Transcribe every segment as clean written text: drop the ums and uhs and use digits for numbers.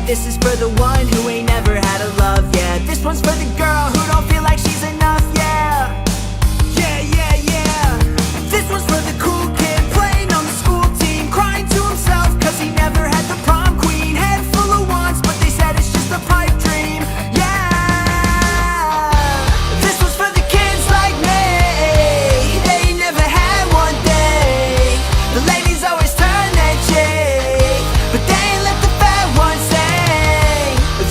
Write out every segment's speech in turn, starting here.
This is for the one who ain't never had a love, yeah. This one's for the girl who don't feel like she's enough, yeah. Yeah, yeah, yeah. This one's for the cool kid playing on the school team, crying to himself cause he never had the prom queen. Head full of wants, but they said it's just a pipe dream, yeah. This one's for the kids like me, they ain't never had one day. The ladies always turn their cheek, but they ain't let the fat ones sing.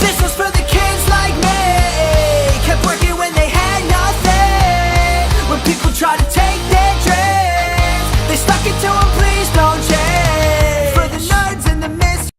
This one's for the kids like me, kept working when they had nothing. When people try to take their dreams, they stuck it to them, please don't change. For the nerds and the mis.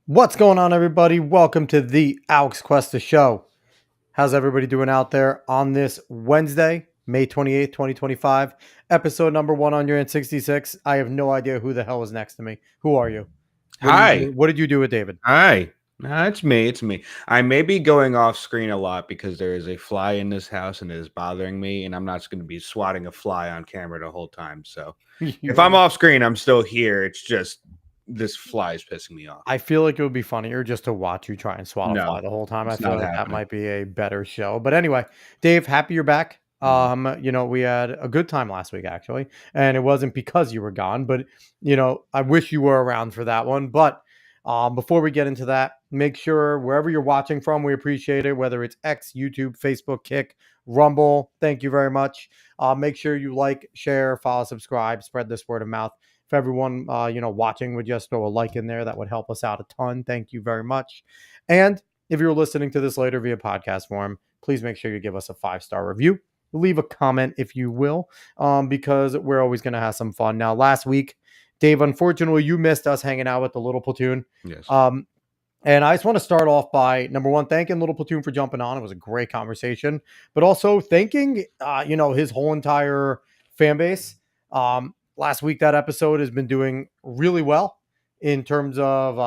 What's going on, everybody? Welcome to the Alex Cuesta Show. How's everybody doing out there on this Wednesday, May 28th, 2025, episode number 166? I have no idea who the hell is next to me. Who are you? Hi. What did you do with David? Hi. No, it's me. It's me. I may be going off screen a lot because there is a fly in this house and it is bothering me, and I'm not going to be swatting a fly on camera the whole time. So if I'm off screen, I'm still here. It's just this fly is pissing me off. I feel like it would be funnier just to watch you try and swat a fly the whole time. I it's feel not like that happening. might be a better show. But anyway, Dave, happy you're back. We had a good time last week, actually, and it wasn't because you were gone, but I wish you were around for that one. But before we get into that, make sure wherever you're watching from, we appreciate it, whether it's X, YouTube, Facebook, Kick, Rumble. Thank you very much. Make sure you like, share, follow, subscribe, spread this word of mouth. If everyone, watching would just throw a like in there, that would help us out a ton. Thank you very much. And if you're listening to this later via podcast form, please make sure you give us a 5-star review. Leave a comment if you will, because we're always going to have some fun. Now, last week, Dave, unfortunately, you missed us hanging out with the Little Platoon. Yes. And I just want to start off by, number one, thanking Little Platoon for jumping on. It was a great conversation, but also thanking, his whole entire fan base. Last week, that episode has been doing really well in terms of,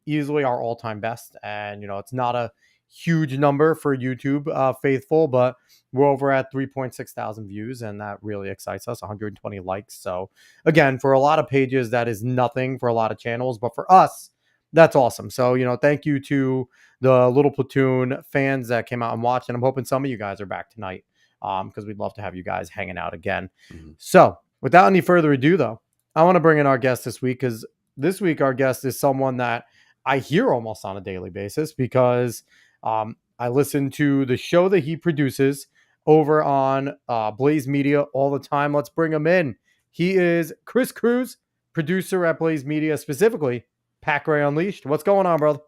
easily our all-time best. And, it's not a huge number for YouTube faithful, but we're over at 3.6 thousand views, and that really excites us. 120 likes. So again, for a lot of pages, that is nothing for a lot of channels, but for us, that's awesome. So, thank you to the Little Platoon fans that came out and watched, and I'm hoping some of you guys are back tonight because we'd love to have you guys hanging out again. Mm-hmm. So without any further ado, though, I want to bring in our guest this week, because this week our guest is someone that I hear almost on a daily basis, because I listen to the show that he produces over on BlazeMedia all the time. Let's bring him in. He is Kris Cruz, producer at BlazeMedia, specifically Pack Ray Unleashed. What's going on, brother?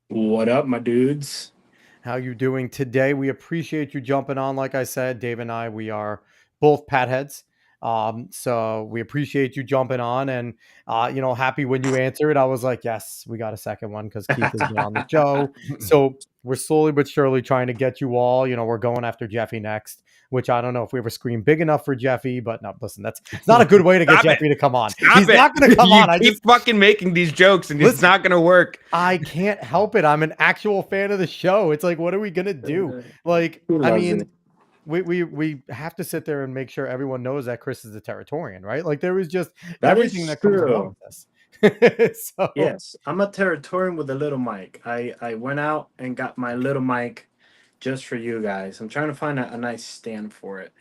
What up, my dudes? How you doing today? We appreciate you jumping on. Like I said, Dave and I, we are both Pat heads. So we appreciate you jumping on, and happy when you answered. I was like, yes, we got a second one because Keith has been on the show. So we're slowly but surely trying to get you all. We're going after Jeffy next, which I don't know if we ever scream big enough for Jeffy, but no, listen, it's not a good way to get Jeffy to come on. He's not going to come on. I keep fucking making these jokes, and it's not going to work. I can't help it. I'm an actual fan of the show. It's like, what are we going to do? Like, I mean, we have to sit there and make sure everyone knows that Kris is a Territorian, right? Like, there was just everything that comes along with this. So, yes, I'm a Territorian with a little mic. I went out and got my little mic just for you guys. I'm trying to find a nice stand for it,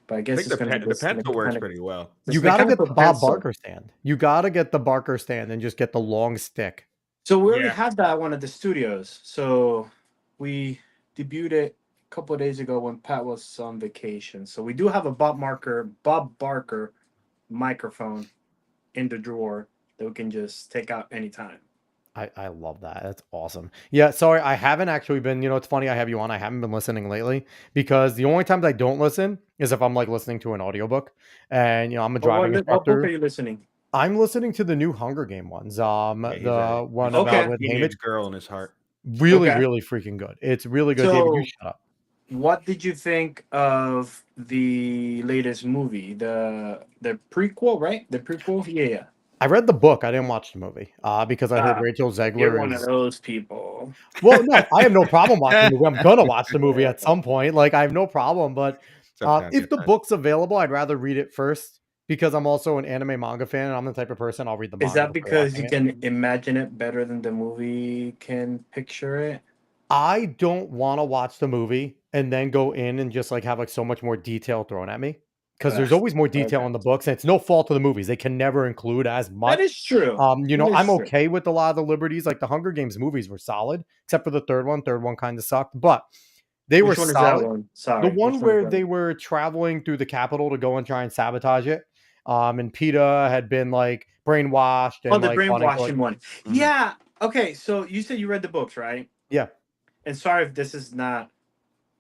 but I guess it's going to be the pencil works pretty well. You got to get the Bob Barker stand. You got to get the Barker stand and just get the long stick. So we already had that at one of the studios. So we debuted it a couple of days ago when Pat was on vacation. So we do have a Bob Barker microphone in the drawer that we can just take out anytime. I love that. That's awesome. Yeah, sorry, I haven't actually been, it's funny I have you on. I haven't been listening lately because the only times I don't listen is if I'm like listening to an audiobook and, I'm a driving instructor. What book are you listening? I'm listening to the new Hunger Game ones. The one about with Teenage girl in his heart. Really freaking good. It's really good. So, David, you shut up. what did you think of the latest movie, the prequel, right? The prequel, yeah. I read the book. I didn't watch the movie because I heard Ah, Rachel you're Zegler one of is. those people. Well, no, I have no problem watching the movie. I'm gonna watch the movie at some point. Like I have no problem, but Sometimes if it's the book's available, I'd rather read it first because I'm also an anime manga fan, and I'm the type of person I'll read the Is manga that before because watching you it. can imagine it better than the movie can picture it? I don't want to watch the movie and then go in and just like have like so much more detail thrown at me because Ugh, there's always more detail okay. in the books, and it's no fault of the movies. They can never include as That much. is true. That is I'm true. okay with a lot of the liberties. Like the Hunger Games movies were solid, except for the third one. Third one kind of sucked, but they were Which one is that solid. one? The Sorry, which one one is where that they one? were traveling through the capital to go and try and sabotage it. And PETA had been like brainwashed Oh, and the like wanting to like, brainwashing one. Mhm. Yeah. Okay, so you said you read the books, right? yeah. And sorry if this is not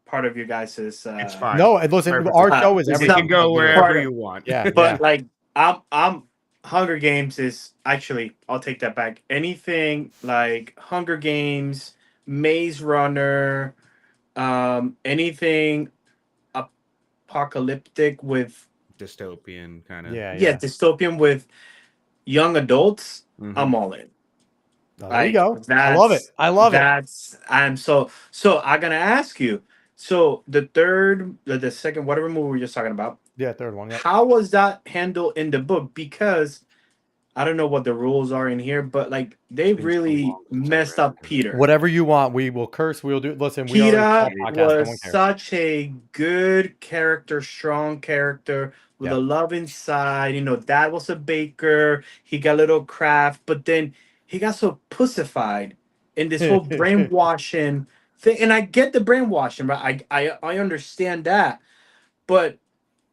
part of your guys's It's fine. No, and listen, Perfectly our fine. show is it's It everything. can not go Literally. wherever part of, you want. Yeah, yeah. but like I'm Hunger Games is actually, I'll take that back. Anything like Hunger Games, Maze Runner, anything apocalyptic with, Dystopian kind of. Yeah, yeah, yeah. dystopian with young adults, Hmm. I'm all in. Oh, there you Like go. I love it. I love it. I'm so I'm gonna ask you. So the third, the second, whatever movie we were just talking about, Yeah, third one. Yep. how was that handled in the book? Because I don't know what the rules are in here, but like they It's been so really long since I messed read up it. Peter. Whatever you want, we will curse. We'll do. Listen, we are a Peter small podcast. No was one cares. such a good character, strong character with Yeah. a love inside. You know, dad was a baker. He got a little craft, but then he got so pussified in this whole brainwashing thing. And I get the brainwashing, right? I understand that. But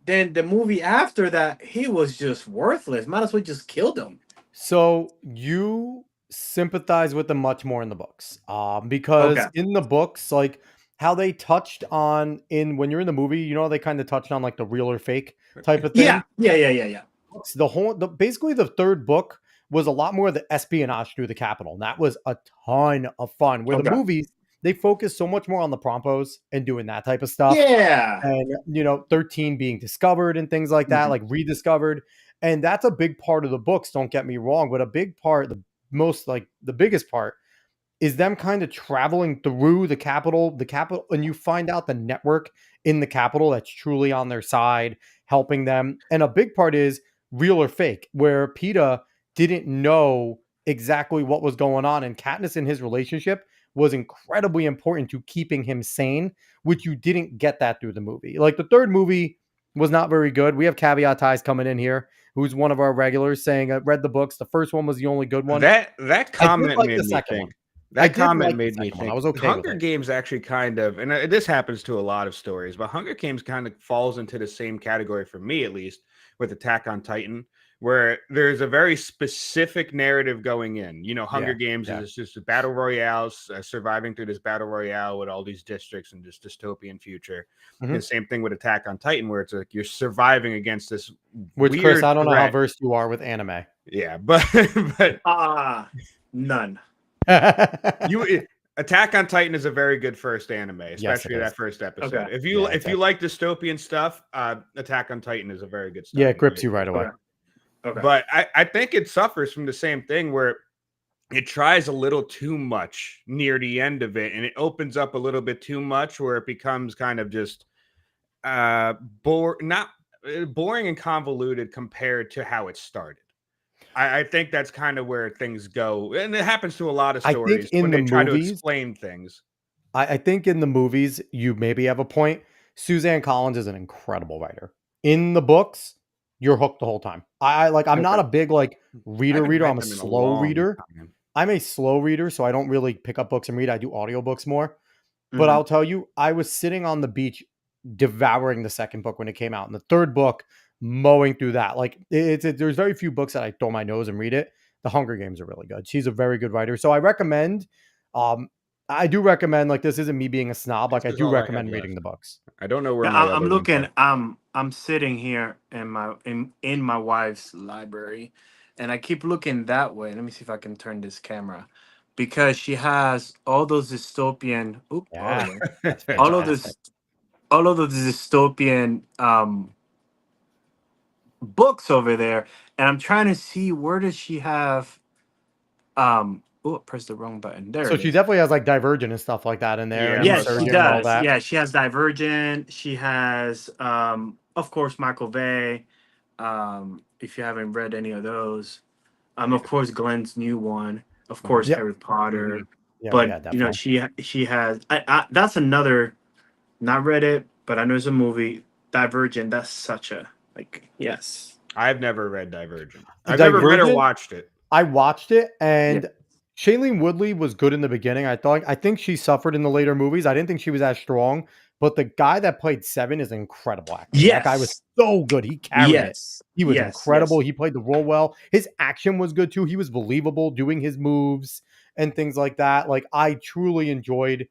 then the movie after that, he was just worthless. Might as well just killed him. So you sympathize with them much more in the books, because Okay. in the books, like how they touched on in when you're in the movie, you know, they kind of touched on like the real or fake type of Yeah. thing. Yeah. Basically the third book was a lot more of the espionage through the capital, and that was a ton of fun. Where the Okay. movies they focus so much more on the prompos and doing that type of stuff, Yeah. and 13 being discovered and things like that, Mhm. like rediscovered, and that's a big part of the books, don't get me wrong, but a big part, the biggest part is them kind of traveling through the capital, and you find out the network in the capital that's truly on their side, helping them. And a big part is real or fake, where PETA didn't know exactly what was going on, and Katniss in his relationship was incredibly important to keeping him sane, which you didn't get that through the movie. Like the third movie was not very good. We have Caveat Ties coming in here, who's one of our regulars, saying I read the books. The first one was the only good one. That I did comment like made the me second think. one. I That did comment like the made me second one. I think. was okay with Hunger it. Games actually kind of, and this happens to a lot of stories, but Hunger Games kind of falls into the same category for me, at least, with Attack on Titan, where there's a very specific narrative going in. You know, Hunger Yeah, Games yeah. is just a battle royale, surviving through this battle royale with all these districts and this dystopian future. Mhm. And same thing with Attack on Titan, where it's like you're surviving against this Which, Chris, weird I don't know how threat. versed you are with anime. Yeah, but None. Attack on Titan is a very good first anime, Yes, it especially is. that first episode. Okay. If you Yeah, if you like dystopian stuff, Attack on Titan is a very good stuff. Yeah, it grips you right away. Okay. Okay. But I think it suffers from the same thing where it tries a little too much near the end of it, and it opens up a little bit too much where it becomes kind of just not boring and convoluted compared to how it started. I think that's kind of where things go, and it happens to a lot of I think stories when in the they try to movies, explain things. I think in the movies, you maybe have a point. Suzanne Collins is an incredible writer. In the books, you're hooked the whole time. I'm not a Okay. big like I reader haven't reader. read I'm a them in a slow long reader. time. I'm a slow reader, so I don't really pick up books and read. I do audiobooks more. But Mhm. I'll tell you, I was sitting on the beach devouring the second book when it came out, and the third book mowing through that. Like there's very few books that I throw my nose and read it. The Hunger Games are really good. She's a very good writer, so I recommend. Um, I do recommend. Like this isn't me being a snob. Like I This is do all I have recommend reading left. the books. I don't know where Yeah, my I'm other ones looking. are. I'm sitting here in my wife's library, and I keep looking that way. Let me see if I can turn this camera, because she has all those dystopian. Oop, Yeah, audio. that's All of fantastic. this. all of the dystopian books over there, and I'm trying to see where does she have oh, press the wrong button. There So it she is. definitely has like Divergent and stuff like that in there, and Yeah, Yes, most she Resurgent and all does. that. Yeah, she has Divergent. She has of course Michael Bay. If you haven't read any of those. Of course Glenn's new one. Of course Yep. Harry Potter. Mhm. Yeah, But yeah, you know, definitely. she has that's another, not read it, but I know it's a movie. Divergent, that's such a like yes. I've never read Divergent. I've never read or Divergent, watched it. I watched it, Yeah. and Shailene Woodley was good in the beginning. I think she suffered in the later movies. I didn't think she was as strong, but the guy that played Seven is an incredible actor. That guy was Yes. so good. He carried it. Yes. He was Yes. Yes. incredible. He played the role well. His action was good too. He was believable doing his moves and things like that. Like I truly enjoyed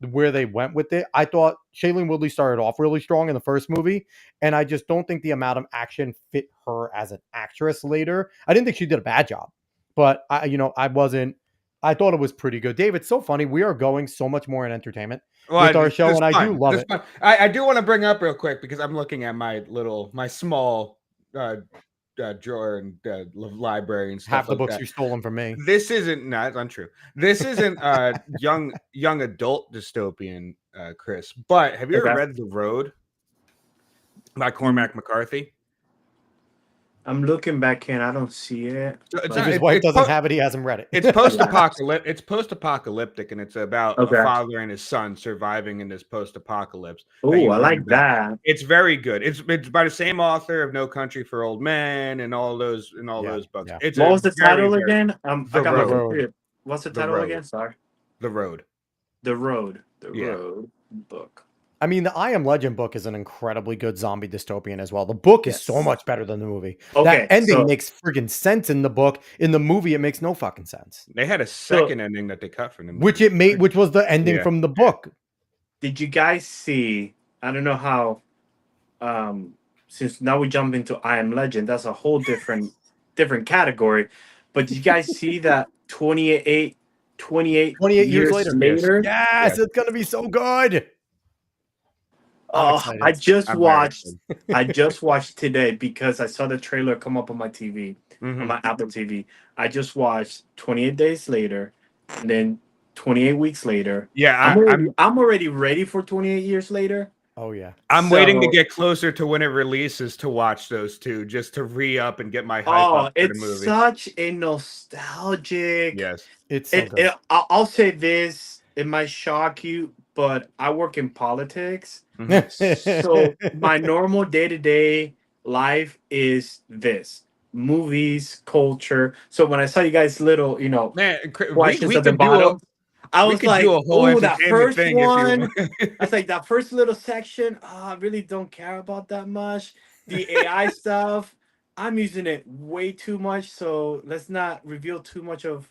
where they went with it. I thought Shailene Woodley started off really strong in the first movie, and I just don't think the amount of action fit her as an actress later. I didn't think she did a bad job, but I wasn't. I thought it was pretty good. Dave, it's so funny. We are going so much more in entertainment with our It's show, just and I do fun. love Just it. fun. I do want to bring up real quick because I'm looking at my small drawer and library and Half stuff the like books that. you stolen from me. This isn't no, that's untrue. This isn't young adult dystopian, Chris. But have you ever Okay. read The Road by Cormac McCarthy? I'm looking back in. I don't see it. So it's If not, his wife doesn't have it, he hasn't read it. it's post-apocalyptic. It's post-apocalyptic, and it's about a Okay. father and his son surviving in this post-apocalypse. that Oh, you I learn like about. that. It's very good. It's by the same author of No Country for Old Men and all those Yeah, books. yeah. It's What a was the very, title very again? The I got my Road. computer. What's the The title Road. again? Sorry. The Road. The Road. The Yeah. Road book. I mean, the I Am Legend book is an incredibly good zombie dystopian as well. The book is so Yes. much better than the movie. Okay, That ending so makes friggin' sense in the book. In the movie, it makes no fucking sense. They had a second ending that they cut from the movie. Which was the ending Yeah. from the book. did you guys see? I don't know how. Since now we jump into I Am Legend, that's a whole different category. But did you guys see that 28 28 years years later. Yes. later? Yes, Yes. it's gonna be so good. I'm Oh, excited. I just I'm very watched. excited. I just watched today because I saw the trailer come up on my TV, on Mhm. my Apple TV. I just watched 28 days later, and then 28 weeks later. Yeah, I'm already ready for 28 years later. Oh yeah. I'm waiting to So- get closer to when it releases to watch those two, just to re-up and get my hype Oh, up for the it's movie. such a nostalgic. Yes. It's so good. I'll say this. It might shock you, but I work in politics. So my normal day-to-day life is this: movies, culture. So when I saw you guys little, Man, questions we at the could do a bottom, I we was could like, do a whole "Oh, that entertainment first thing if you one." want. I was like, "That first little section, I really don't care about that much. The AI stuff, I'm using it way too much. So let's not reveal too much of.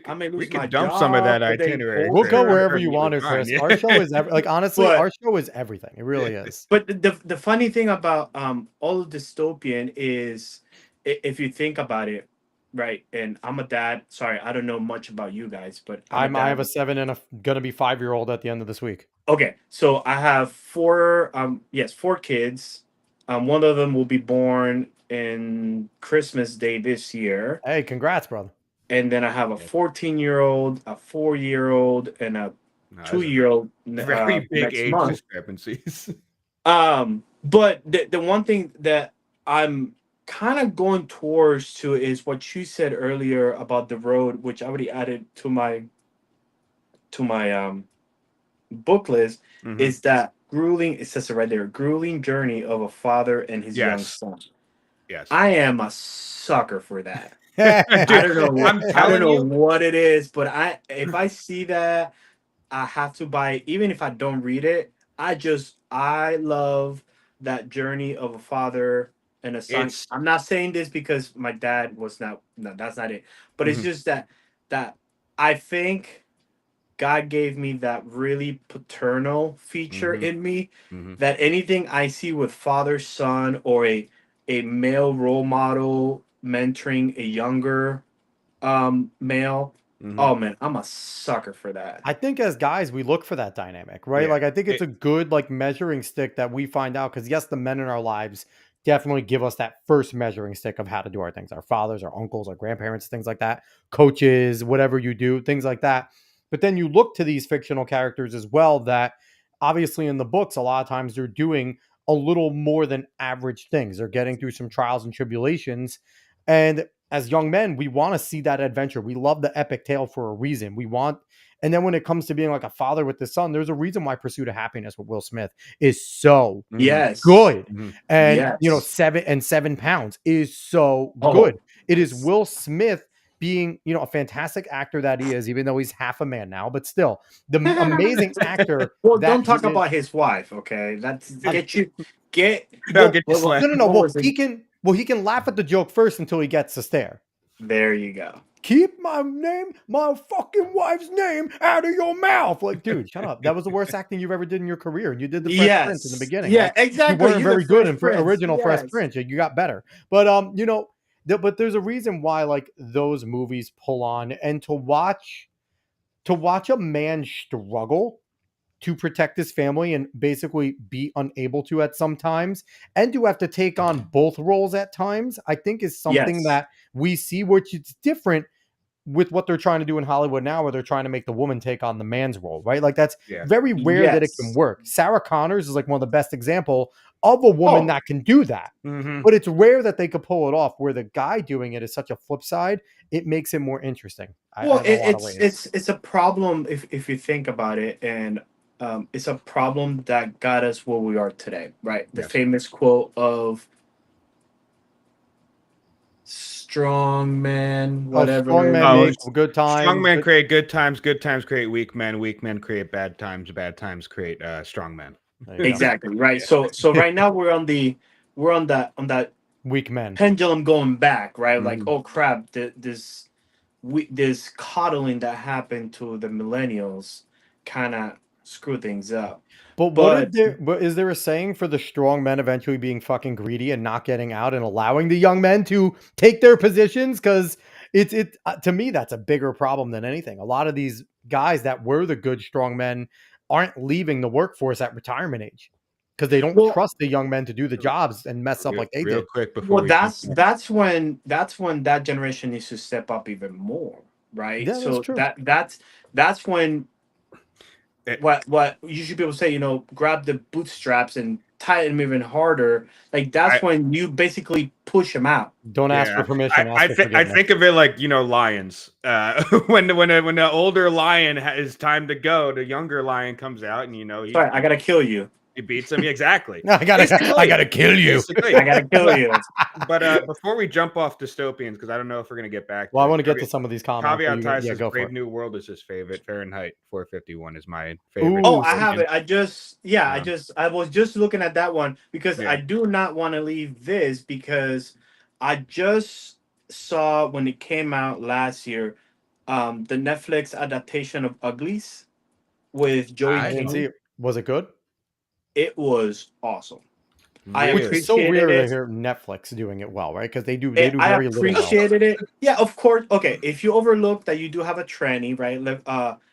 I may We lose my could dump some of that job, but then itinerary. We'll go Chris. culture. wherever That'd you be want to, fine, Chris. yeah. Our show is like honestly, But- our show is everything. It really is. But the funny thing about all of dystopian is if you think about it, right? And I'm a dad. Sorry, I don't know much about you guys, but I have a dad. 7 and a gonna be 5-year-old at the end of this week. Okay, so I have four kids. One of them will be born in Christmas Day this year. Hey, congrats, brother. And then I have a 14-year-old, a 4-year-old, and a No, that's 2-year-old very big next age month. discrepancies. But the one thing that I'm kind of going towards to is what you said earlier about the road, which I already added to my book list, Mhm. is that grueling. It says it right there, grueling journey of a father and his young Yes. son. Yes. I am a sucker for that. Dude, I don't know. I'm I don't telling know you. what it is, but if I see that, I have to buy it, even if I don't read it. I love that journey of a father and a son. It's- I'm not saying this because my dad was not. No, that's not it. But it's Mhm. just that I think God gave me that really paternal feature Mhm. in me, Mhm. that anything I see with father son or a male role model mentoring a younger male, Oh man, I'm a sucker for that. I think as guys, we look for that dynamic, right? Yeah. Like, I think it's a good like measuring stick that we find out because yes, the men in our lives definitely give us that first measuring stick of how to do our things. Our fathers, our uncles, our grandparents, things like that, coaches, whatever you do, things like that. But then you look to these fictional characters as well that obviously in the books, a lot of times they're doing a little more than average things. They're getting through some trials and tribulations. And as young men, we want to see that adventure. We love the epic tale for a reason. We want, and then when it comes to being like a father with the son, there's a reason why Pursuit of Happiness with Will Smith is so Yes. good. Mhm. And you know, Yes. 7 pounds is so Oh, good. It is yes. Will Smith being, you know, a fantastic actor that he is, even though he's half a man now, but still the amazing actor. Well, that don't talk he is. about his wife, okay? That's get you Don't Well, get you slammed. no. what Well, was it? he can laugh at the joke first until he gets to stare. There you go. Keep my fucking wife's name out of your mouth. Like, dude, shut up. That was the worst acting you've ever did in your career. And you did the Fresh Prince in the beginning. Yeah, Like, exactly. you weren't You're the very good in Fresh Prince. original Fresh Yes. Prince. You got better. But you know, but there's a reason why like those movies pull on, and to watch a man struggle to protect his family and basically be unable to at some times, and to have to take on both roles at times, I think is something Yes. that we see, which is different with what they're trying to do in Hollywood now, where they're trying to make the woman take on the man's role, right? Like that's Yeah. very rare that it can Yes. work. Sarah Connors is like one of the best example of a woman Oh. that can do that. Mhm. But it's rare that they could pull it off, where the guy doing it is such a flip side. It makes it more interesting. Well, in a lot of ways. it's a problem if you think about it, and it's a problem that got us where we are today, right? The Yes. famous quote of "strong man," whatever. Strong men Oh, make good times. Strong men create good times create weak men create bad times create strong men. There you go. Exactly right. Yeah. So right now we're on that Weak men. pendulum going back, right? Like, Mhm. oh crap, this coddling that happened to the millennials kind of screw things up. But But is there a saying for the strong men eventually being fucking greedy and not getting out and allowing the young men to take their positions? Because to me, that's a bigger problem than anything. A lot of these guys that were the good strong men aren't leaving the workforce at retirement age because they don't well, trust the young men to do the jobs and mess up like they real did. quick before well, we that's when that generation needs to step up even more, right? Yeah, that's So true. that's when It- what usually people say, grab the bootstraps and tighten them even harder. Like that's when you basically push them out. Don't ask for permission. Ask for I forgiveness. think of it like lions. When the older lion is time to go, the younger lion comes out, and Sorry, I gotta kill you. he beats him. Exactly. I gotta kill you. Basically. I gotta kill you. But before we jump off dystopians, because I don't know if we're gonna get back. Well, I it, want to get to some of these comments. Caveat Ty says Go for Brave it. New World is his favorite. Fahrenheit 451 is my favorite. Ooh, Oh, I have it. I was just looking at that one because Yeah. I do not want to leave this because I just saw when it came out last year, the Netflix adaptation of Uglies with Joey I I didn't King. see it. Was it good? It was awesome. I Really? Which is so appreciated rare to it. hear Netflix doing it well, right? Because they do I very little. Well. appreciated it. Yeah, of course. Okay, if you overlook that you do have a tranny, right?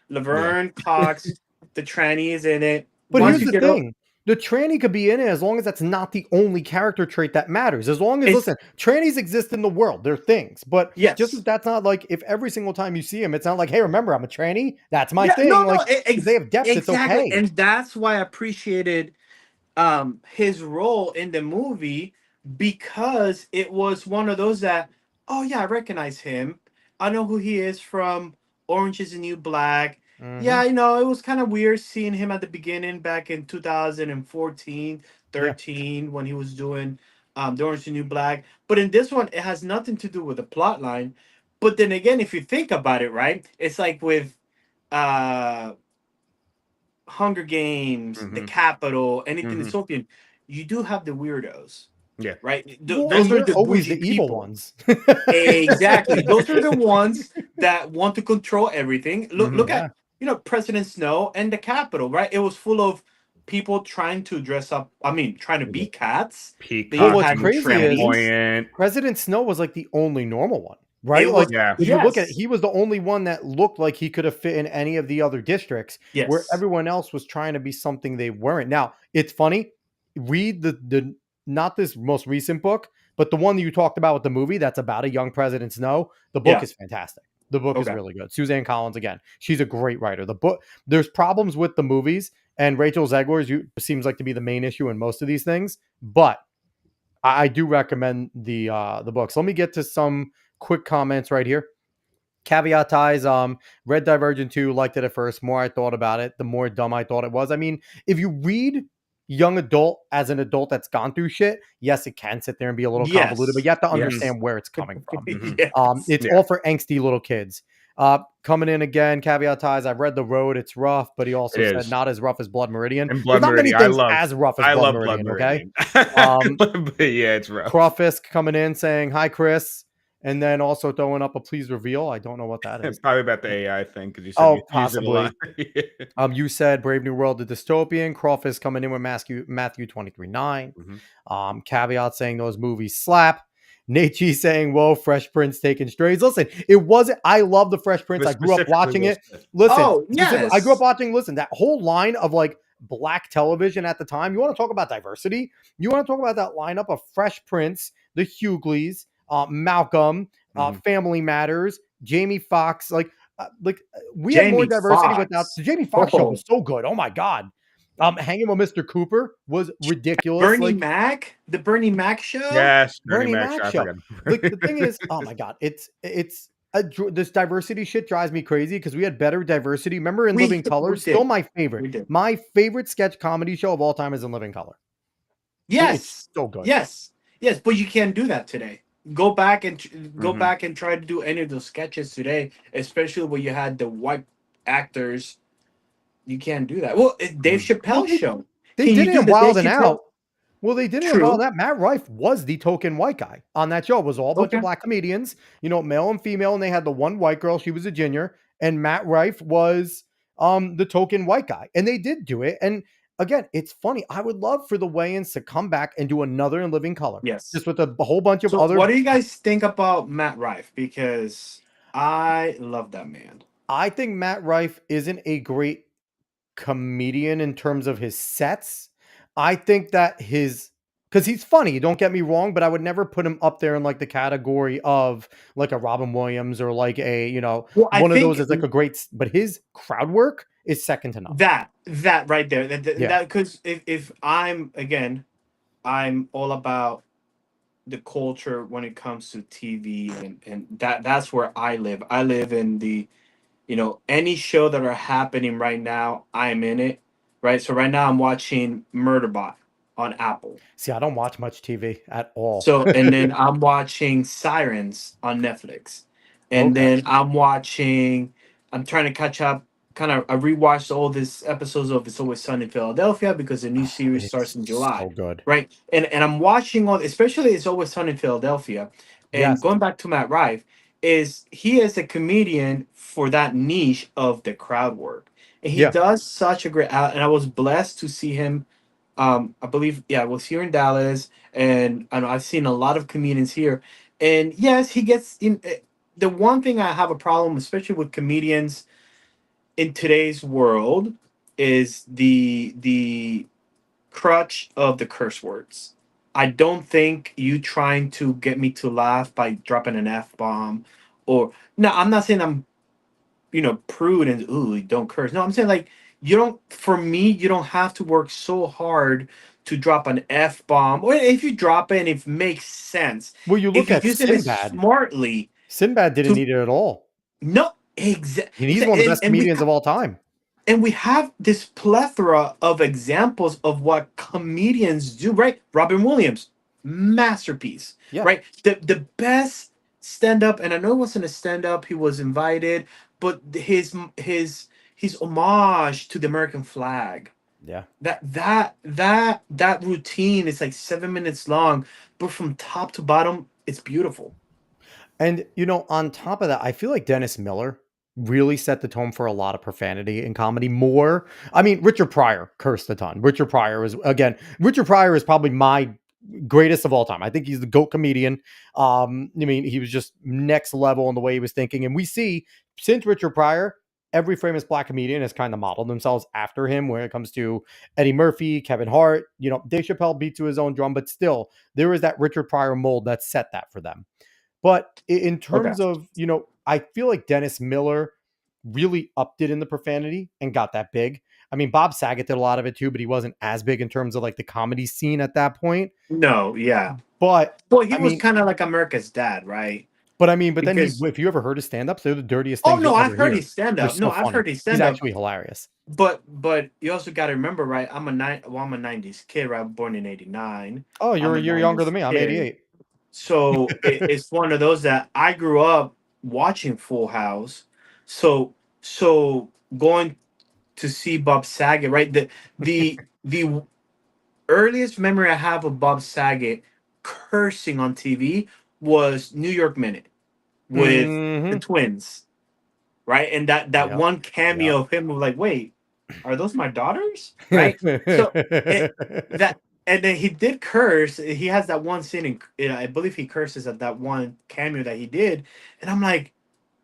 Laverne Cox, the tranny is in it. But Once here's you the get thing. The tranny could be in it as long as that's not the only character trait that matters. As long as, It's- listen, trannies exist in the world. They're things. But Yes. just as that's not like, if every single time you see them, it's not like, hey, remember, I'm a tranny. That's my Yeah, thing. no, Like, if they have depth, exactly. it's okay. And that's why I appreciated his role in the movie, because it was one of those that, oh yeah, I recognize him. I know who he is from Orange is the New Black. Mhm. Yeah, it was kind of weird seeing him at the beginning back in 2014, 13 when he was doing the Orange is the New Black. But in this one, it has nothing to do with the plot line. But then again, if you think about it, right, it's like with uh Hunger Games, The Mhm. Capitol, anything Mhm. dystopian, you do have the weirdos, Yeah. right? Well, Those and are they're the always bougie the evil people. ones. Exactly. Those are the ones that want to control everything. Look Yeah. at President Snow and the Capitol, right? It was full of people trying to dress up. I mean, trying to be cats. Peacock. They Well, what's had crazy is trannies. flamboyant. President Snow was like the only normal one. right? It Like was Yeah. if you look at it, yes, he was the only one that looked like he could have fit in any of the other districts where yes, everyone else was trying to be something they weren't. Now, it's funny. Read the not this most recent book, but the one that you talked about with the movie that's about a young president Snow. The book yeah, is fantastic. The book is okay, really good. Suzanne Collins again. She's a great writer. The book there's problems with the movies and Rachel Zegler's seems like to be the main issue in most of these things, but I do recommend the books. Let me get to some quick comments right here. Caveat ties, read Divergent 2, liked it at first. More I thought about it, the more dumb I thought it was. I mean, if you read young adult as an adult that's gone through shit, yes, it can sit there and be a little convoluted, but yes, you have to Yes. understand where it's coming from. Mhm. yes. It's Yeah. all for angsty little kids. Coming in again, caveat ties. I've read The Road. It's rough, but he also It said is. not as rough as Blood Meridian. And There's Blood not many Meridian. things as rough as I Blood love Blood Meridian. Okay. Meridian. Um, But yeah, it's rough. Crawfisk coming in saying hi, Chris, and then also throwing up a please reveal. I don't know what that is. Probably about the AI thing because you said Oh, you use it a lot. You said Brave New World, the dystopian. Crawfisk coming in with Matthew 23:9. Mhm. Caveat saying those movies slap. Nate G saying, whoa, Fresh Prince taking strays. Listen, it wasn't, I love the Fresh Prince. But I grew up specifically watching Will it. Smith. Listen, Oh I grew up yes, watching, listen, that whole line of like black television at the time. You want to talk about diversity? You want to talk about that lineup of Fresh Prince, the Hughleys, Malcolm, Mhm. Family Matters, Jamie Foxx, we had more Jamie diversity without Foxx. the Jamie Foxx show Oh, was so good. Oh my god. Hanging with Mr. Cooper was ridiculous. Bernie Like Mac, the Bernie Mac show. Yes, Bernie Bernie Mac Mac show. I show. forgot. Like the thing is, oh my god, this diversity shit drives me crazy because we had better diversity. Remember in Living Color? We Still did, my favorite. we did. My favorite sketch comedy show of all time is in Living Color. It's Yes, so good. yes, yes. But you can't do that today. Go Mhm. back and try to do any of those sketches today, especially when you had the white actors. You can't do that. Well, Dave Mhm. Well, Chappelle show. they Can you did it do in the Dave Wild and Chappelle? Out. Well, they did it in Wild True. and Out. Matt Rife was the token white guy on that show. It was all a bunch of Okay. black comedians, male and female, and they had the one white girl. She was a ginger, and Matt Rife was the token white guy. And they did do it. And again, it's funny. I would love for the Wayans to come back and do another in Living Color, Yes. just with a whole bunch of So, what other. do you guys think about Matt Rife? Because I love that man. I think Matt Rife isn't a great comedian in terms of his sets. I think that because he's funny, don't get me wrong, but I would never put him up there in like the category of like a Robin Williams or like Well, I one of think those is like a but his crowd work is second to none. that right there, Yeah. because if I'm again, I'm all about the culture when it comes to TV, and that's where I live. I live in the, any show that are happening right now, I'm in it. Right. So right now I'm watching Murderbot on Apple. See, I don't watch much TV at all. So and then I'm watching Sirens on Netflix. And Okay. then I'm trying to catch up. I rewatched all these episodes of It's Always Sunny in Philadelphia because the new series starts It's in July. so good. Right. And I'm watching especially It's Always Sunny in Philadelphia. And Yes. going back to Matt Rife, he is a comedian for that niche of the crowd work. And he Yeah. does such a great and I was blessed to see him. I believe, yeah, I was here in Dallas, and I know I've seen a lot of comedians here. And yes, he gets in. The one thing I have a problem, especially with comedians in today's world, is the crutch of the curse words. I don't think you trying to get me to laugh by dropping an F bomb, or no, I'm not saying I'm prude and ooh, don't curse. No, I'm saying like you don't. For me, you don't have to work so hard to drop an F bomb, or if you drop it, and it makes sense. Well, you If look you at use it Sinbad. smartly, Sinbad didn't to need it at all. no And he's one of the best and comedians of all time. we have this plethora of examples of what comedians do. Right, Robin Williams, masterpiece. Yeah. Right, the best stand up, and I know it wasn't a stand up. He was invited, but his homage to the American flag. Yeah. That routine is like 7 minutes long, but from top to bottom, it's beautiful. And on top of that, I feel like Dennis Miller really set the tone for a lot of profanity in comedy. More, I mean, Richard Pryor cursed a ton. Richard Pryor is probably my greatest of all time. I think he's the GOAT comedian. I mean, he was just next level in the way he was thinking. And we see since Richard Pryor, every famous black comedian has kind of modeled themselves after him when it comes to Eddie Murphy, Kevin Hart. Dave Chappelle beat to his own drum, but still, there is that Richard Pryor mold that set that for them. But in Okay. terms of, I feel like Dennis Miller really upped it in the profanity and got that big. I mean, Bob Saget did a lot of it too, but he wasn't as big in terms of like the comedy scene at that point. No, yeah. But Well, he I was mean, kind of like America's dad, right? but then Because if you ever heard his stand-ups, they're the dirtiest oh things no, you'll I've ever heard hear. his stand They're up. so No, I've funny. heard his He's stand up. actually hilarious. But you also got to remember, right? I'm a '90s kid, right? Born in '89. Oh, you're I'm a a year younger 90s than me. I'm kid. 88. So it's one of those that I grew up watching Full House. So going to see Bob Saget, right? The earliest memory I have of Bob Saget cursing on TV was New York Minute with the Mhm. twins, right? And that Yep. one cameo of him was like, wait, are those my daughters? Right? So that and then he did curse. He has that one scene, I believe he curses at that one cameo that he did, and I'm like,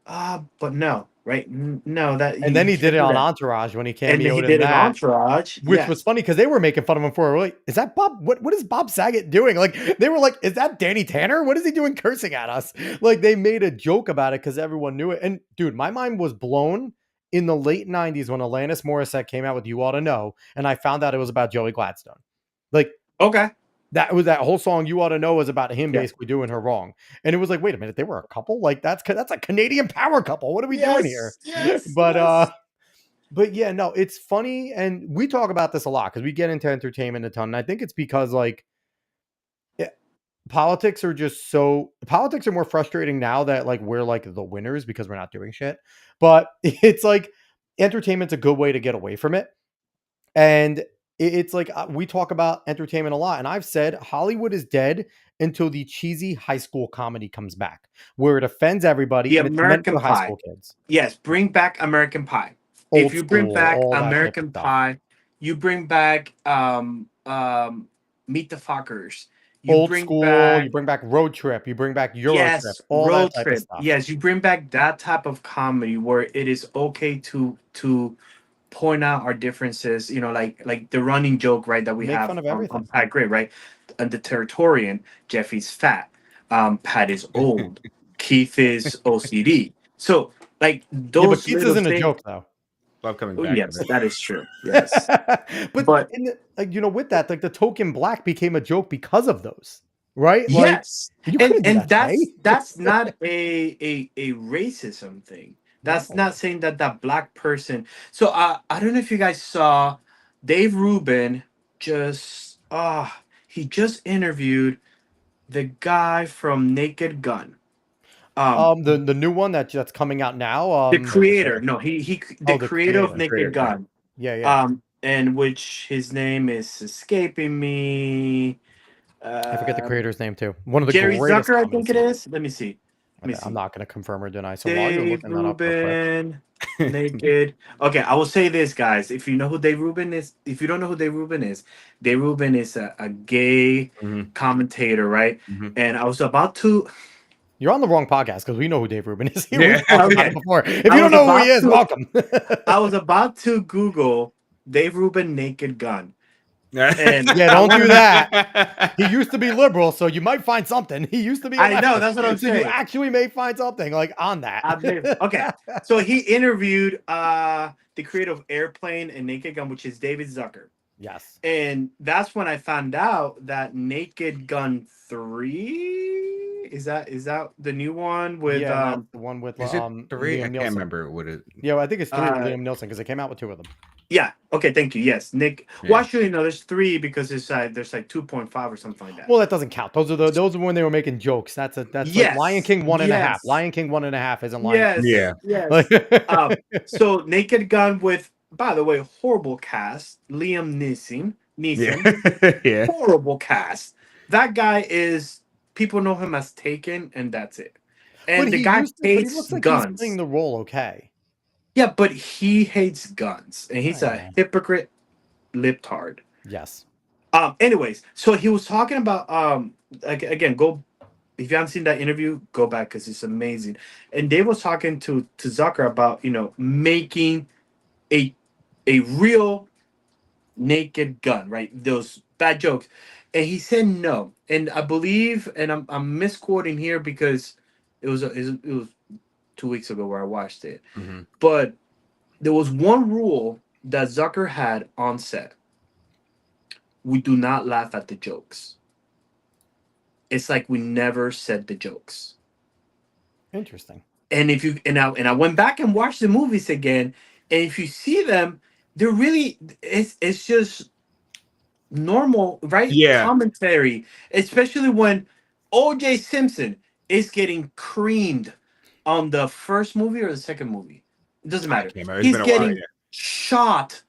but no, right? No, that And you, then you he did can't it do on that. Entourage when he And then he cameoed in did an that. Entourage, Which was yes. funny because they were making fun of him for it. Like, is that Bob? What is Bob Saget doing? Like, they were like, is that Danny Tanner? What is he doing cursing at us? Like, they made a joke about it because everyone knew it. And dude, my mind was blown in the late 90s when Alanis Morissette came out with You Ought to Know. And I found out it was about Joey Gladstone. Like, Okay. that whole song You Ought to Know was about him Yeah. basically doing her wrong. And it was like, wait a minute, they were a couple? Like, that's a Canadian power couple. What are we doing here? Yes. But yeah, no, it's funny. And we talk about this a lot because we get into entertainment a ton. And I think it's because like politics are more frustrating now that like we're like the winners because we're not doing shit. But it's like entertainment's a good way to get away from it. And it's like we talk about entertainment a lot. And I've said Hollywood is dead until the cheesy high school comedy comes back, where it offends everybody The and it's meant American for high Pie. school kids. Yes, bring back American Pie. Old If you bring school, back all that type of American stuff. Pie, you bring back Meet the Fockers. You Old bring school, back you bring back Road Trip, you bring back Euro Trip, yes, all that Road type of Trip. stuff. Yes, you bring back that type of comedy where it is okay to point out our differences. Like the running joke, right, that we Make have fun of on everything. Pat Gray, right? And the Territorian, Jeffy's fat, Pat is old, Keith is OCD. So like Yeah, but those Keith little isn't a things. joke though. Love coming Oh, back yes, to this. that is true. Yes, But but with that, like the token black became a joke because of those, right? Like yes, you and couldn't do that today. that's not a racism thing. That's No. not saying that black person. So I don't know if you guys saw Dave Rubin just he just interviewed the guy from Naked Gun. The new one that's coming out now. The creator, no, the The creator of creator. Naked Creator, yeah. Gun. Yeah. And which his name is escaping me. I forget the creator's name too. One of the Jerry greatest Zucker, I comedy think it series. is. Let me see. I'm not going to confirm or deny. So while you're Dave looking that up real quick, Rubin, Naked. Okay, I will say this, guys. If you know who Dave Rubin is, if you don't know who Dave Rubin is a gay Mhm. commentator, right? Mhm. And I was about to. you're on the wrong podcast because we know who Dave Rubin is. Yeah. We've talked about Okay. it before. If I you don't was know who he about is, to- welcome. I was about to Google Dave Rubin Naked Gun. And Yeah, I don't do wanna- that. He used to be liberal, so you might find something. He used to be. a I know, leftist, that's what I'm so you saying. actually may find something like on that. Okay, so he interviewed the creator of Airplane and Naked Gun, which is David Zucker. Yes. And that's when I found out that Naked Gun 3 is that the new one with Yeah, that's the one with Is it 3? Liam I can't Neeson. remember what it. Yeah, well, I think it's 3 with Uh, Liam Neeson because they came out with 2 of them. yeah, okay, thank you. Yes, Nick. Yeah. Well, actually no, there's 3 because there's like 2.5 or something like that. Well, that doesn't count. Those are when they were making jokes. That's like Yes, Lion King 1.5. yes. Lion King 1.5 isn't Lion Yes. King. Yeah. Yes. So Naked Gun with, by the way, horrible cast. Liam Neeson. Yeah. Yeah. Horrible cast. That guy is, people know him as Taken, and that's it. And But the he guy used to- but he hates looks like guns. he's playing the role okay. Yeah, but he hates guns, and he's I a know. hypocrite, libtard. Yes. Anyways, so he was talking about again, go if you haven't seen that interview, go back because it's amazing. And Dave was talking to Zucker about making a real naked gun, right? Those bad jokes, and he said no. And I believe, and I'm misquoting here because it was 2 weeks ago where I watched it, Mhm. but there was one rule that Zucker had on set: we do not laugh at the jokes. It's like we never said the jokes. Interesting. And if you and I went back and watched the movies again, and if you see them, they're really it's just normal, right? Yeah. Commentary, especially when OJ Simpson is getting creamed on the first movie or the second movie. It doesn't I matter. can't remember. It's He's been a while. getting shot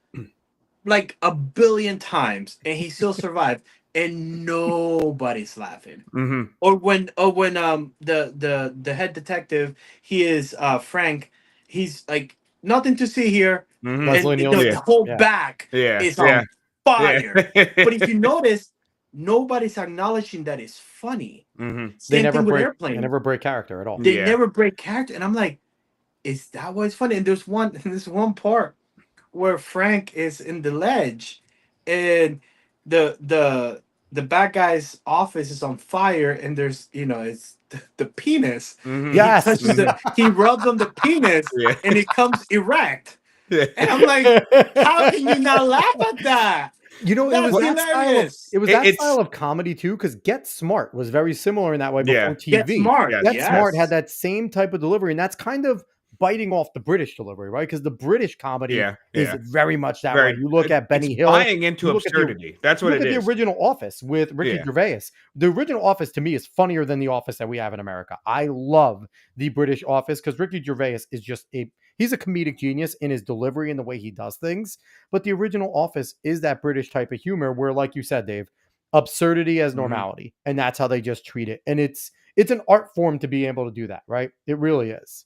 like a billion times and he still survived and nobody's laughing. Hmm. Or when the head detective, he is Frank, he's like nothing to see here, Hmm. Leslie and Nielsen. the whole Yeah. back Yeah. is Yeah. on fire. Yeah. But if you notice, nobody's acknowledging that it's funny. Hmm. They Same never thing with break. Airplane. They never break character at all. They Yeah. never break character, and I'm like, is that why it's funny? And there's one part where Frank is in the ledge, and the bad guy's office is on fire, and there's it's the penis. Hmm. He Yes. touches he rubs on the penis, Yeah. and it comes erect. Yeah. And I'm like, how can you not laugh at that? You know, it was That's that style of hilarious. it was It- that it's- style of comedy too, because Get Smart was very similar in that way Yeah. before Get TV. smart. Yes. Get Smart Yes. had that same type of delivery, and that's kind of biting off the British delivery, right? Because the British comedy Yeah. is Yeah. very much that Very. way. You look at Benny It's Hill, buying into you look at the- absurdity. That's you what look it at the is. original Office with Ricky Yeah. Gervais. The original Office to me is funnier than the Office that we have in America. I love the British Office because Ricky Gervais is just he's a comedic genius in his delivery and the way he does things. But the original Office is that British type of humor where, like you said, Dave, absurdity as Mhm. normality, and that's how they just treat it. And it's an art form to be able to do that, right? It really is.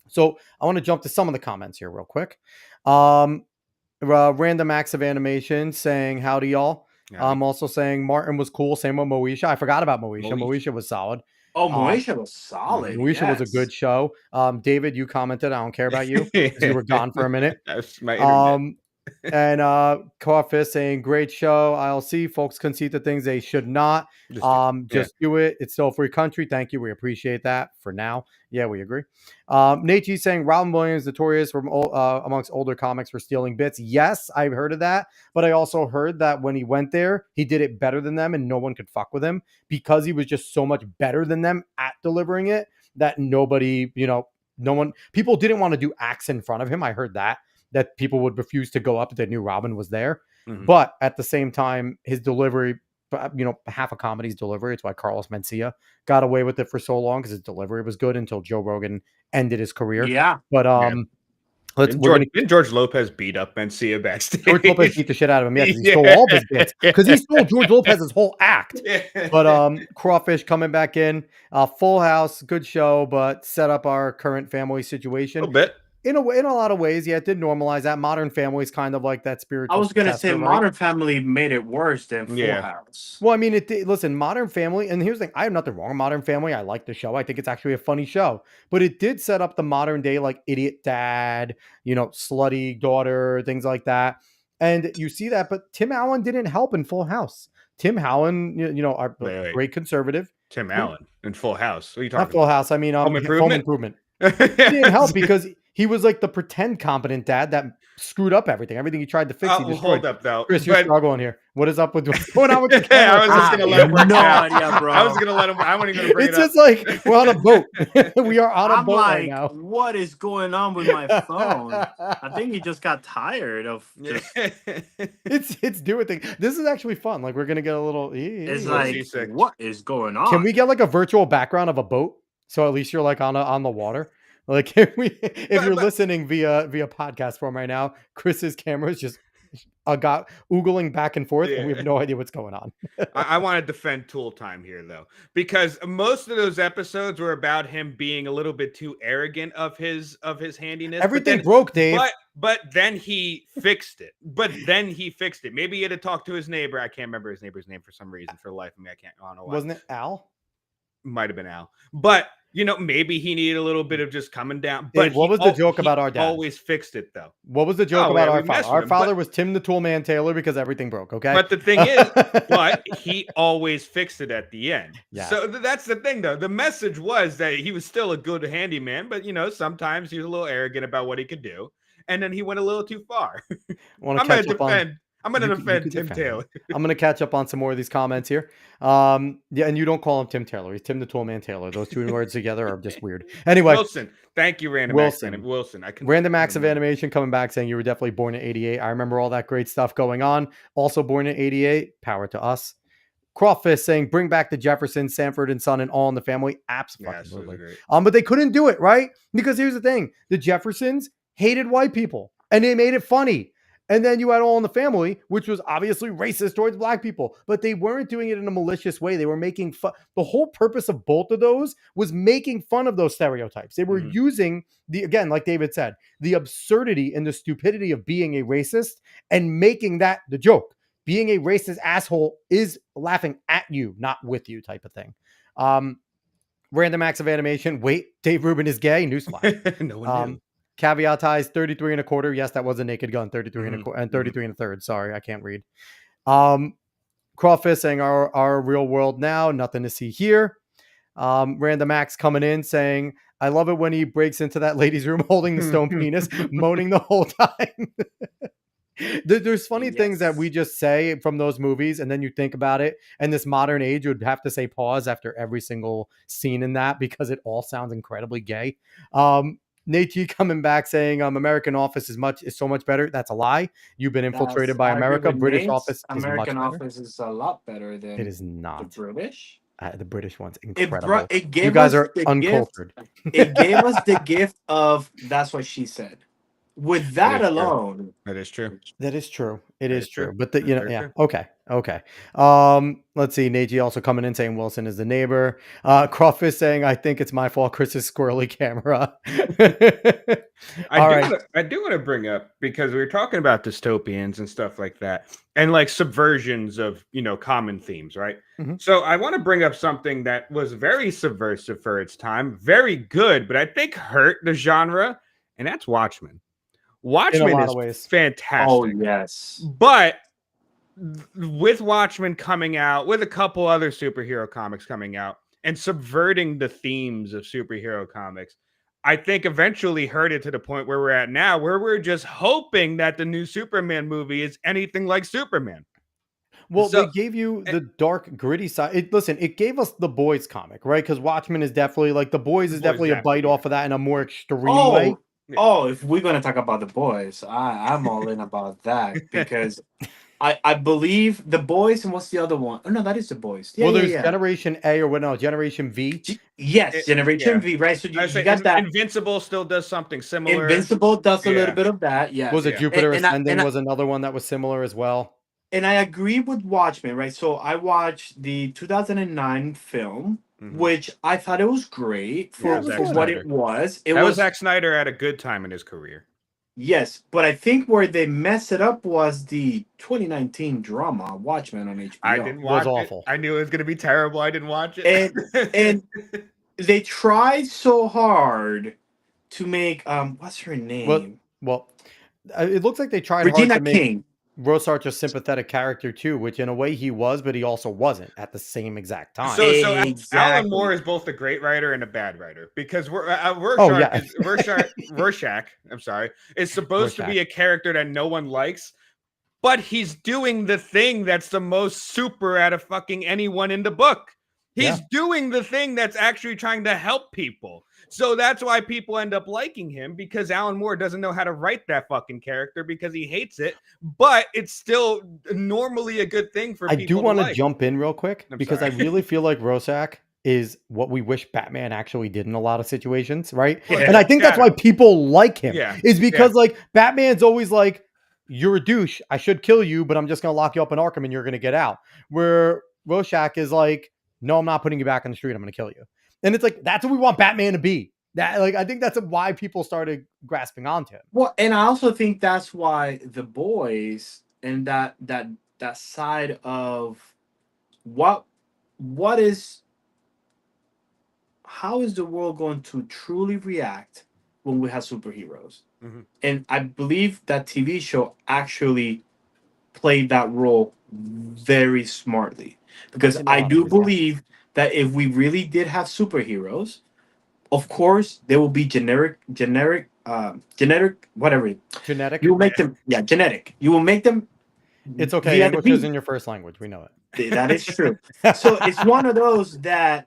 So I want to jump to some of the comments here real quick. Random acts of animation saying howdy y'all. Yeah. I'm also saying Martin was cool. Same with Moesha. I forgot about Moesha. Moesha. Moesha was solid. Oh, Um, Moesha was solid. Moesha was a yes. good show. David, you commented. I don't care about you because you were gone for a minute. That's my internet. And Coffee saying great show. ILC folks concede the things they should not. Just Do it. It's still a free country. Thank you. We appreciate that for now. Yeah, we agree. Nate G saying Robin Williams notorious from amongst older comics for stealing bits. Yes, I've heard of that, but I also heard that when he went there, he did it better than them, and no one could fuck with him because he was just so much better than them at delivering it that nobody, no one, people didn't want to do acts in front of him. I heard that people would refuse to go up if they knew Robin was there. Mhm. But at the same time, his delivery, half a comedy's delivery. It's why Carlos Mencia got away with it for so long because his delivery was good until Joe Rogan ended his career. Yeah. But Didn't George Lopez beat up Mencia backstage? George Lopez beat the shit out of him. Yeah, 'cause he Yeah. stole all of his bits because he stole George Lopez's whole act. Yeah. But Crawfish coming back in, Full House, good show, but set up our current family a situation. little bit. In a way, in a lot of ways, yeah, it did normalize that. Modern Family is kind of like that spiritual. I was gonna say successor, right? Modern Family made it worse than Full Yeah. House. Well, I mean, it did. Listen, Modern Family, and here's the thing: I have nothing wrong with Modern Family. I like the show. I think it's actually a funny show, but it did set up the modern day, like idiot dad, slutty daughter, things like that. And you see that, but Tim Allen didn't help in Full House. Tim Allen, our Wait. great conservative. Tim Allen in Full House. What are you Not talking Full House. I mean, Home Home Improvement? Improvement. He didn't help because he was like the pretend competent dad that screwed up everything. Everything he tried to fix, he Hold destroyed. up though. Chris, you're But- struggling here. What is up with what's going on with the Yeah, camera? I was just gonna I let him have work no out. idea, bro. I was gonna let him. I wasn't gonna bring It's it up. just like we're on a boat. We are on a I'm boat like, right now. what is going on with my phone? I think he just got tired of just. It's doing thing. This is actually fun. Like we're gonna get a little. It's Let's like, see, sick. what is going on? Can we get like a virtual background of a boat? So at least you're like on the water. Like if you're But- listening via podcast form right now, Chris's camera is just got oogling back and forth, and we Yeah. have no idea what's going on. I want to defend Tool Time here, though, because most of those episodes were about him being a little bit too arrogant of his handiness. Everything broke, Dave. But then he fixed it. Maybe he had to talk to his neighbor. I can't remember his neighbor's name for some reason. For the life of me, I don't know why. Wasn't it Al? Might have been Al. But maybe he needed a little bit of just coming down. Dave, But what was the joke about our dad? Always fixed it, though. What was the joke about our father? Our him, father was Tim the Tool Man Taylor because everything broke. Okay, but the thing is, but he always fixed it at the end. Yeah. So that's the thing, though. The message was that he was still a good handyman, but sometimes he was a little arrogant about what he could do, and then he went a little too far. I'm going to defend Tim Taylor. I'm going to catch up on some more of these comments here. Yeah, and you don't call him Tim Taylor. He's Tim the Tool Man Taylor. Those two words together are just weird. Anyway. Wilson. Thank you, Random Wilson. Random Acts of Animation coming back saying you were definitely born in 88. I remember all that great stuff going on. Also born in 88. Power to us. Crawfist saying bring back the Jeffersons, Sanford and Son, and All in the Family. Absolutely. But they couldn't do it, right? Because here's the thing. The Jeffersons hated white people and they made it funny. And then you had All in the Family, which was obviously racist towards black people, but they weren't doing it in a malicious way. They were making fun. The whole purpose of both of those was making fun of those stereotypes. They were using again, like David said, the absurdity and the stupidity of being a racist and making that the joke. Being a racist asshole is laughing at you, not with you type of thing. Random Acts of Animation. Wait, Dave Rubin is gay. Newsflash. No one knew. Caveat ties 33 and a quarter. Yes, that was a Naked Gun. 33 and a quarter and 33 and a third. Sorry, I can't read. Crawfist saying our real world now. Nothing to see here. Random Acts coming in saying, I love it when he breaks into that lady's room holding the stone penis, moaning the whole time. There's funny things that we just say from those movies, and then you think about it, and this modern age would have to say pause after every single scene in that because it all sounds incredibly gay. Nate G coming back saying American Office is so much better. That's a lie. You've been infiltrated by America. British Office is American much better. Office is a lot better than it is not the British. The British one's incredible. You guys are uncultured. It gave us the gift of that's what she said. With that alone, that is true. That is true. It is true. But True. Okay. Let's see. Neji also coming in saying Wilson is the neighbor. Crawfist saying I think it's my fault. Chris's squirrely camera. I do want to bring up, because we were talking about dystopians and stuff like that, and like subversions of common themes, right? Mm-hmm. So I want to bring up something that was very subversive for its time, very good, but I think hurt the genre, and that's Watchmen. Watchmen is fantastic. Oh, yes. But with Watchmen coming out, with a couple other superhero comics coming out, and subverting the themes of superhero comics, I think eventually hurt it to the point where we're at now, where we're just hoping that the new Superman movie is anything like Superman. Well, they gave you the dark, gritty side. It gave us the Boys comic, right? Because Watchmen is definitely like the Boys is definitely a bite off of that in a more extreme way. Oh, if we're gonna talk about the Boys, I'm all in about that because I believe the Boys, and what's the other one? Oh no, that is the Boys. Yeah, there's Generation A Generation V. Yes, Generation V, right? So you got that. Invincible still does something similar. Invincible does a little bit of that. Yeah. Was it Jupiter Ascending was another one that was similar as well? And I agree with Watchmen, right? So I watched the 2009 film. Mm-hmm. Which I thought it was great for what it was. That was Zack Snyder at a good time in his career. Yes, but I think where they messed it up was the 2019 drama Watchmen on HBO. I didn't watch it. It was awful. I knew it was going to be terrible. I didn't watch it. And they tried so hard to make what's her name? Well, it looks like they tried Regina hard to King. Make Rorschach a sympathetic character too, which in a way he was, but he also wasn't at the same exact time. So Alan Moore is both a great writer and a bad writer, because Rorschach, is supposed to be a character that no one likes, but he's doing the thing that's the most super out of fucking anyone in the book. He's doing the thing that's actually trying to help people. So that's why people end up liking him, because Alan Moore doesn't know how to write that fucking character because he hates it, but it's still normally a good thing for people. I do want to jump in real quick because I really feel like Rorschach is what we wish Batman actually did in a lot of situations, right? Yeah. And I think that's why people like him is because like Batman's always like, you're a douche. I should kill you, but I'm just going to lock you up in Arkham and you're going to get out. Where Rorschach is like, no, I'm not putting you back on the street. I'm going to kill you. And it's like, that's what we want Batman to be. That, like, I think that's why people started grasping onto him. Well, and I also think that's why the boys and that side of what is how is the world going to truly react when we have superheroes? Mhm. And I believe that TV show actually played that role very smartly because In a I lot of do ways, yeah. believe that if we really did have superheroes, of course there will be genetic whatever. Genetic. You will make them, yeah, genetic. You will make them It's okay. via the English beat. isn't your first language. We know That is true. it. So it's one of those that,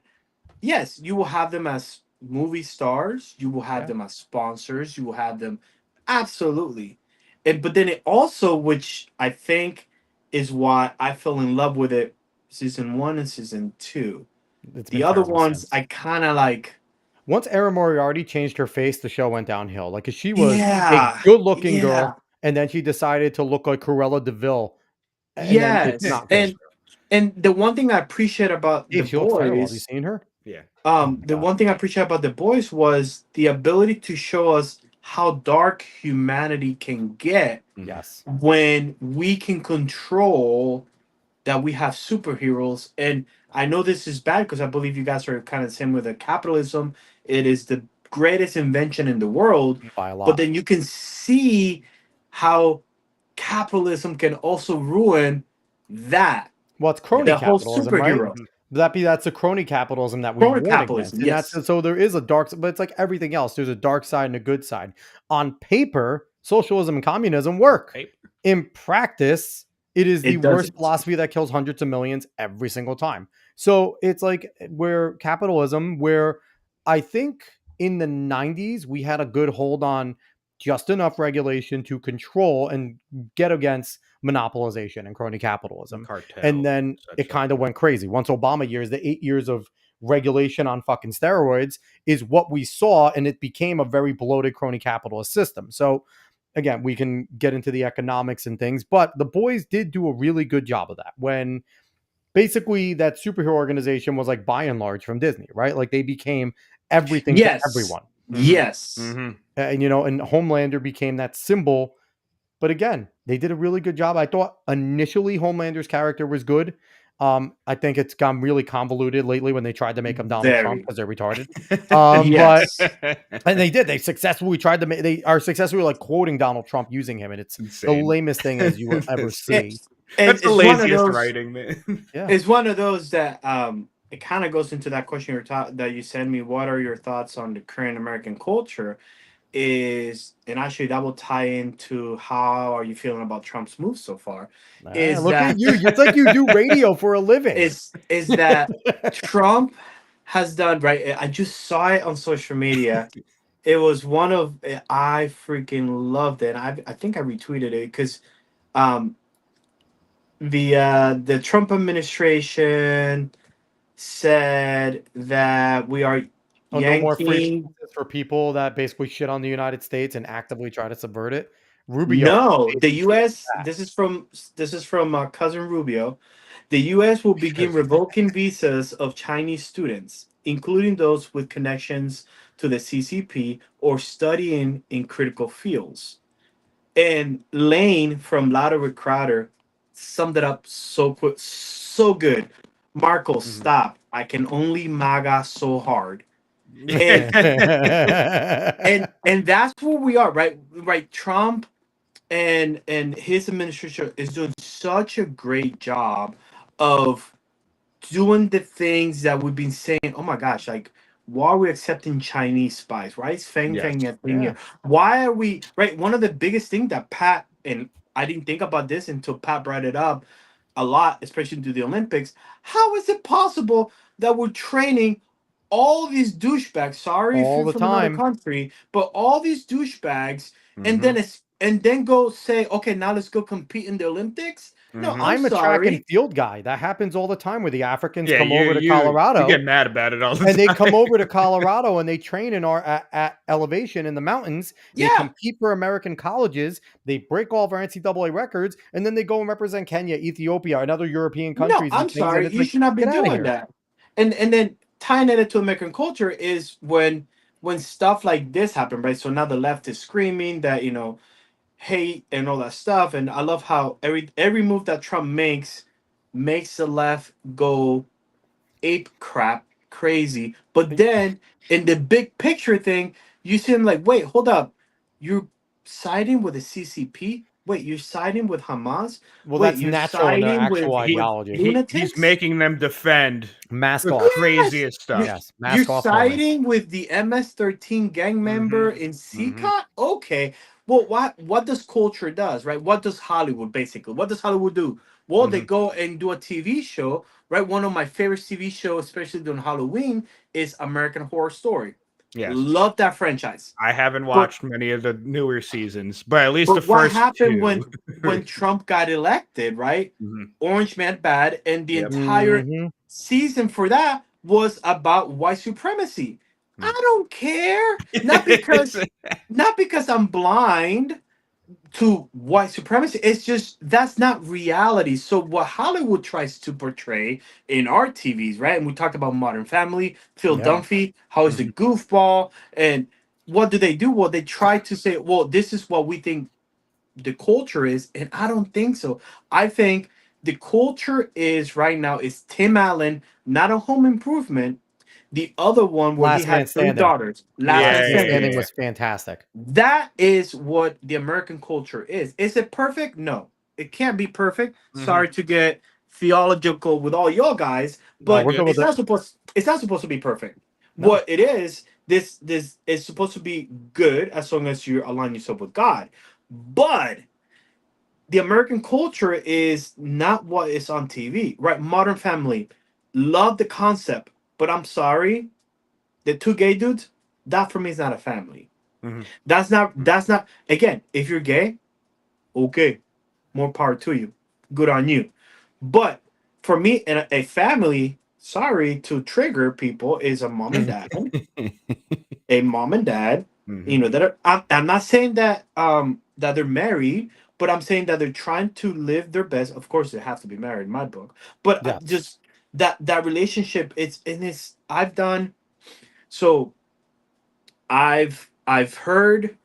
yes, you will have them as movie stars, you will have Yeah. them as sponsors, you will have them absolutely. And but then it also, which I think is why I fell in love with it, season 1 and season 2. It's The been other terrible ones since. I kind of like. Once Erin Moriarty changed her face, the show went downhill. Like, 'cause she was a Yeah, good-looking yeah, girl, and then she decided to look like Cruella DeVille, and then it's yes. not good. And the one thing I appreciate about the Dave, she looks terrible. Have you boys, seen her? Yeah. Oh my the God. one thing I appreciate about the boys was the ability to show us how dark humanity can get Yes. when we can control that we have superheroes. And I know this is bad because I believe you guys are kind of the same with the capitalism. It is the greatest invention in the world, By a but lot. then you can see how capitalism can also ruin that, Well, it's crony the whole capitalism, right? superhero. That's the crony capitalism that we Crony warn against. capitalism, And that's yes. so there is a dark, but it's like everything else. There's a dark side and a good side. On paper, socialism and communism work. Paper. In practice, it is the It worst doesn't. philosophy that kills hundreds of millions every single time. So it's like where capitalism, where I think in the 90s, we had a good hold on just enough regulation to control and get against monopolization and crony capitalism. Cartel. And then it kind of went crazy. Once Obama years, the 8 years of regulation on fucking steroids is what we saw, and it became a very bloated crony capitalist system. So again, we can get into the economics and things, but the boys did do a really good job of that when basically that superhero organization was like by and large from Disney, right? Like they became everything to Yes. everyone. Yes. Mhm. And and Homelander became that symbol. But again, they did a really good job. I thought initially Homelander's character was good. I think it's gone really convoluted lately when they tried to make him Donald Trump Very. because they're retarded. Yes. And they did. They successfully tried to make. They are successfully like quoting Donald Trump using him, and it's the Insane. lamest thing as you will ever see. That's the It's one of laziest those- writing, man. Yeah. It's one of those that it kind of goes into that question that you sent me. What are your thoughts on the current American culture? And actually that will tie into how are you feeling about Trump's moves so far? Look at you. It's like you do radio for a living. Is that Trump has done right? I just saw it on social media. It was one of I freaking loved it. I think I retweeted it because the Trump administration said that we are no more free yanking. passes for people that basically shit on the United States and actively try to subvert it. Rubio. No, the basically U.S. that. This is from cousin Rubio. The U.S. will begin revoking visas of Chinese students, including those with connections to the CCP or studying in critical fields. And Lane from Louder with Crowder summed it up so quick, so good. Marco, stop! I can only MAGA so hard. And that's where we are, right? Right, Trump and his administration is doing such a great job of doing the things that we've been saying. Oh my gosh, like why are we accepting Chinese spies? Why is Feng Yes. Feng a thing Yeah. here? Why are we right? One of the biggest things that Pat, and I didn't think about this until Pat brought it up a lot, especially to the Olympics. How is it possible that we're training all these douchebags? Sorry if All you're the from another time. country, but all these douchebags, Mhm. and then go say, okay, now let's go compete in the Olympics. No, Mhm. I'm I'm a track and sorry. field guy. That happens all the time where the Africans Yeah, come you over to you Colorado. get mad about it all the And they time. come over to Colorado and they train in our at elevation in the mountains. They Yeah. compete for American colleges. They break all of our NCAA records, and then they go and represent Kenya, Ethiopia, and other European No, countries and I'm things. And sorry. it's You like, should not be get out of doing here. that. And then tying it into American culture is when stuff like this happen, right? So now the left is screaming that, hate and all that stuff. And I love how every move that Trump makes the left go ape crap crazy. But then in the big picture thing, you see him like, wait, hold up. You're siding with the CCP? Wait, you're siding with Hamas? Well, Wait, that's you're natural in their siding actual with ideology. He's lunatics? making them defend Mask the off. Yes. craziest You, stuff. Yes, you're mask off moment. siding with the MS-13 gang member Mhm. in Mhm. CCOT? Okay. Well, what does culture does, right? What does Hollywood basically? What does Hollywood do? Well, they Mhm. go and do a TV show, right? One of my favorite TV shows, especially during Halloween, is American Horror Story. Yes. Love that franchise. I haven't But watched many of the newer seasons, but at least the but what first happened 2. when Trump got elected, right? Mhm. Orange Man bad, and the Yep. entire Mhm. season for that was about white supremacy. I Mm. don't care. It's Not because I'm blind to white supremacy. It's just that's not reality. So what Hollywood tries to portray in our TVs, right? And we talked about Modern Family, Phil Yeah. Dunphy, how is a Mhm. goofball, and what do they do? Well, they try to say, well, this is what we think the culture is, and I don't think so. I think the culture is right now is Tim Allen, not a Home Improvement. The other one where he Last had man three standing. daughters, Last Yeah, Man Last man yeah, Standing. standing yeah. was fantastic. That is what the American culture is. Is it perfect? No, it can't be perfect. Mhm. Sorry to get theological with all y'all guys, No, All but we're good. good with it. it's not supposed to be perfect. No. What it is, this is supposed to be good as long as you align yourself with God. But the American culture is not what is on TV, right? Modern Family, love the concept, but I'm sorry, the two gay dudes, that for me is not a family. Mhm. That's not again, if you're gay, okay, more power to you. Good on you. But for me, in a family, sorry to trigger people, is a mom and dad, a mom and dad, Mhm. that I'm not saying that that they're married, but I'm saying that they're trying to live their best. Of course, they have to be married in my book, but Yes. just that relationship. It's I've done so. I've heard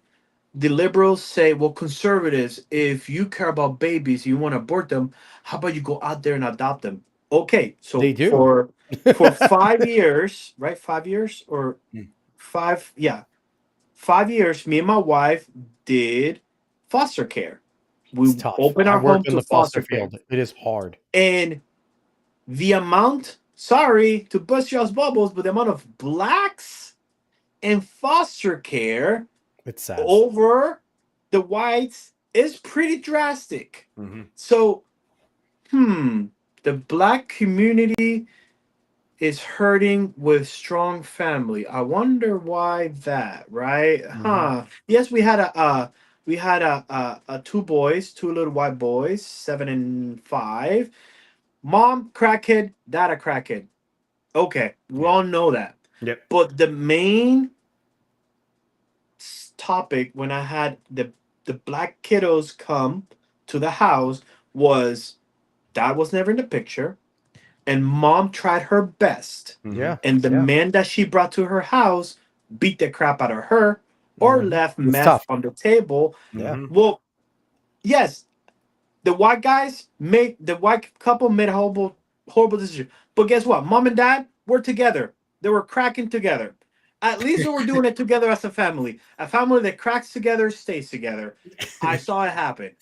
the liberals say, well, conservatives, if you care about babies, you want to abort them, how about you go out there and adopt them? Okay, They so do. for 5 years, right? 5 years or Mm. five, yeah, 5 years, me and my wife did foster care. It's We tough. opened I our home worked in to the foster foster care. field. It is hard. And the amount, sorry to bust y'all's bubbles, but the amount of blacks in foster care It's sad. over the whites is pretty drastic. Mhm. So, the black community is hurting with strong family. I wonder why that, right? Mhm. Yes, we had a two boys, two little white boys, 7 and 5. Mom crackhead, dad a crackhead. Okay, we Yeah. all know that. Yep. But the main topic when I had the black kiddos come to the house was dad was never in the picture, and mom tried her best, Mhm. Yeah. and the Yeah. man that she brought to her house beat the crap out of her or Mhm. left It's meth tough. on the table. Yeah. Mhm. Well, yes, the white couple made a horrible decision. But guess what? Mom and dad were together. They were cracking together. At least they were doing it together as a family. A family that cracks together stays together. I saw it happen.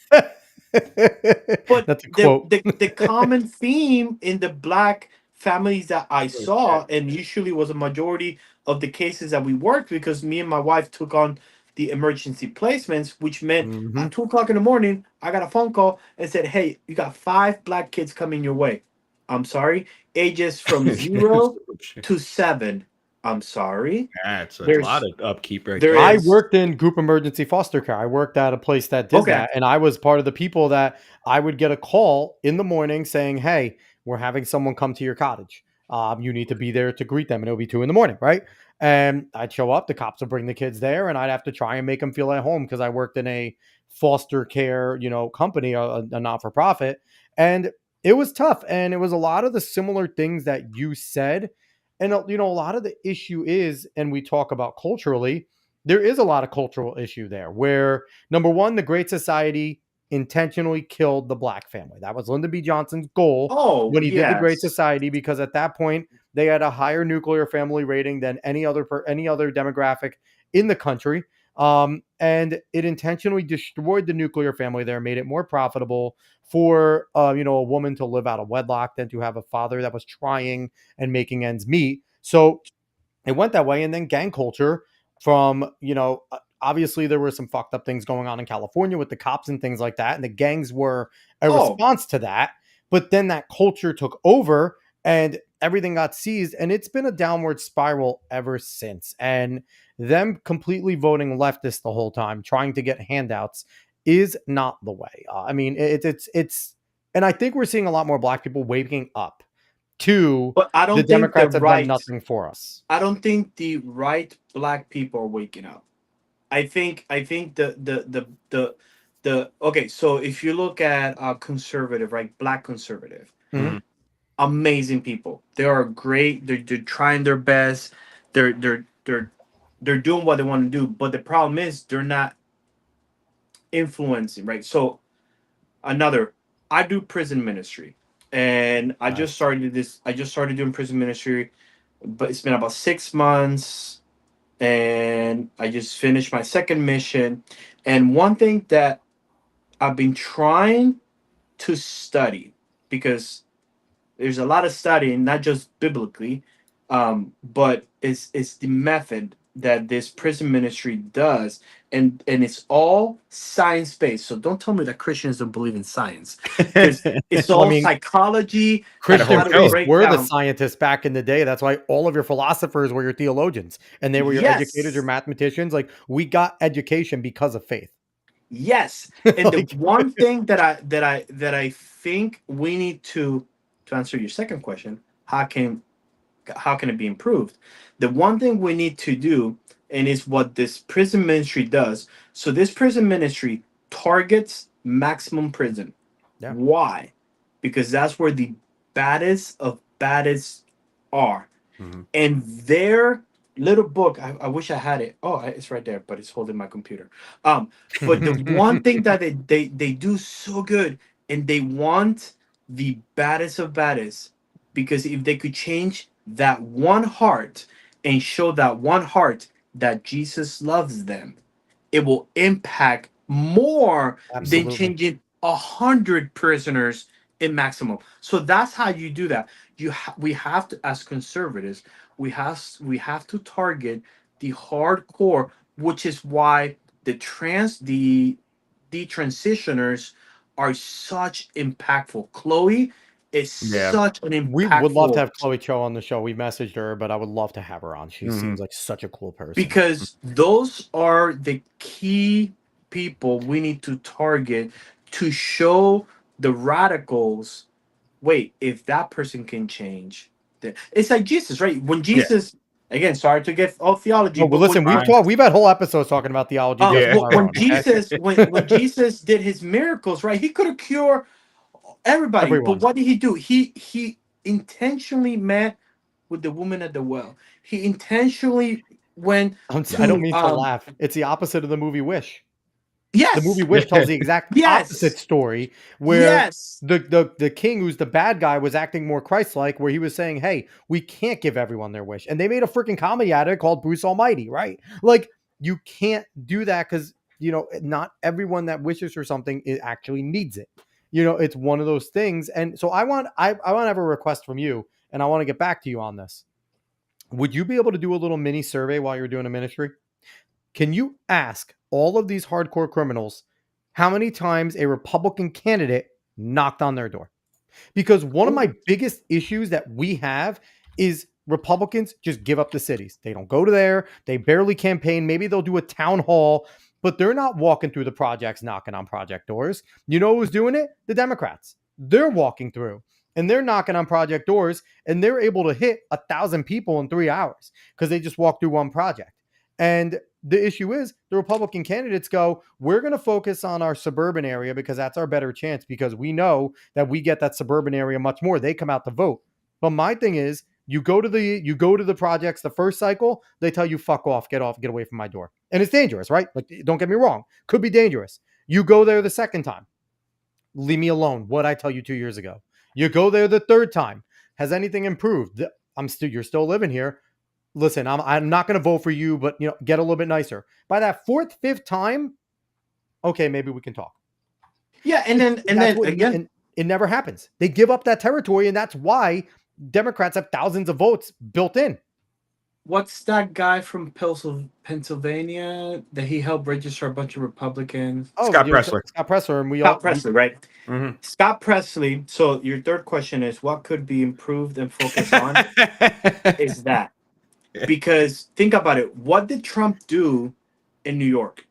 But That's a the, quote. the the common theme in the black families that I Oh, shit. saw, and usually was a majority of the cases that we worked, because me and my wife took on the emergency placements, which meant Mhm. at 2 o'clock in the morning, I got a phone call and said, "Hey, you got 5 black kids coming your way." I'm sorry, ages from 0 to 7. I'm sorry. That's a lot There's of upkeep right there there. I is worked in group emergency foster care. I worked at a place that did okay. that, and I was part of the people that I would get a call in the morning saying, "Hey, we're having someone come to your cottage. You need to be there to greet them." And it'll be 2 a.m, right? And I'd show up. The cops would bring the kids there, and I'd have to try and make them feel at home because I worked in a foster care, company, a not for profit, and it was tough. And it was a lot of the similar things that you said, and a lot of the issue is, and we talk about culturally there is a lot of cultural issue there where number one, the Great Society intentionally killed the black family. That was Lyndon B. Johnson's goal Oh when he did the Great yes. Society, because at that point they had a higher nuclear family rating than any other demographic in the country. And it intentionally destroyed the nuclear family there, made it more profitable for a woman to live out of wedlock than to have a father that was trying and making ends meet. So it went that way. And then gang culture from, obviously there were some fucked up things going on in California with the cops and things like that. And the gangs were a Oh, response to that. But then that culture took over and everything got seized. And it's been a downward spiral ever since. And them completely voting leftist the whole time, trying to get handouts is not the way. I mean, and I think we're seeing a lot more black people waking up to but I the don't think the Democrats have done right. nothing for us. I don't think the right black people are waking up. I think the okay. So if you look at conservative, right, black conservative, Mhm. Mhm. amazing people. They are great. They're trying their best. They're doing what they want to do. But the problem is they're not influencing, right? So another, I do prison ministry, and I just Nice. started this. I just started doing prison ministry, but it's been about 6 months, and I just finished my second mission. And one thing that I've been trying to study, because there's a lot of studying, not just biblically, but it's the method that this prison ministry does, and it's all science based. So don't tell me that Christians don't believe in science, because it's Well, I all mean, psychology and Idaho Christian how to Joe. priests break were the down. scientists back in the day. That's why all of your philosophers were your theologians and they were your educators, your Yes, mathematicians. Like we got education because of faith. yes. And the Like, one thing that I think we need to answer your second question, how can it be improved? The one thing we need to do, and is what this prison ministry does. So this prison ministry targets maximum prison. yeah. Why? Because that's where the baddest of baddest are. Mhm. And their little book, I wish I had it. Oh, it's right there, but it's holding my computer. um but the one thing that they do so good, and they want the baddest of baddest, because if they could change that one heart and show that one heart that Jesus loves them, it will impact more than Absolutely. changing 100 prisoners in maximum. So that's how you do that. We have to, as conservatives, we have to target the hardcore, which is why the transitioners are such impactful. Chloe is Yeah. such an We would love to impactful, have Chloe Cho on the show. We messaged her, but I would love to have her on. She Mhm. seems like such a cool person. because those are the key people we need to target to show the radicals, wait, if that person can change, then it's like Jesus, right? When Yeah. Jesus, again, sorry to get all theology, No, but but when listen, Fine. we've had whole episodes talking about theology just Yeah. on our when own. Okay, Jesus when Jesus did his miracles, right, he could have cured everybody, but everyone. what did he do? He intentionally met with the woman at the well. He intentionally went I don't to mean to laugh. It's the opposite of the movie Wish. The movie yes, Wish tells the exact opposite yes, story where yes, the king who's the bad guy was acting more Christ-like, where he was saying, "Hey, we can't give everyone their wish." And they made a freaking comedy out of it called Bruce Almighty, right? Like you can't do that cuz not everyone that wishes for something actually needs it. It's one of those things. And so I want to have a request from you and I want to get back to you on this. Would you be able to do a little mini survey while you're doing a ministry? Can you ask all of these hardcore criminals how many times a Republican candidate knocked on their door? Because one of oh, my biggest issues that we have is Republicans just give up the cities. They don't go to there. They barely campaign. Maybe they'll do a town hall, but they're not walking through the projects, knocking on project doors. You know who's doing it? The Democrats. They're walking through and they're knocking on project doors, and they're able to hit 1,000 people in 3 hours because they just walk through one project. And the issue is the Republican candidates go, we're going to focus on our suburban area because that's our better chance, because we know that we get that suburban area much more. They come out to vote. But my thing is, you go to the projects the first cycle, they tell you fuck off, get away from my door. And it's dangerous, right? Like, don't get me wrong, could be dangerous. You go there the second time, leave me alone. What I tell you 2 years ago. You go there the third time. Has anything improved? You're still living here. Listen, I'm not going to vote for you, but get a little bit nicer. By that fourth, fifth time, okay, maybe we can talk. Yeah, and then again, it never happens. They give up that territory, and that's why Democrats have thousands of votes built in. What's that guy from Pennsylvania that he helped register a bunch of Republicans? Scott Presler. Scott Presler, and Scott Presler, right? Mm-hmm. Scott Presley. So your third question is, what could be improved and focused on? Is that because think about it? What did Trump do in New York?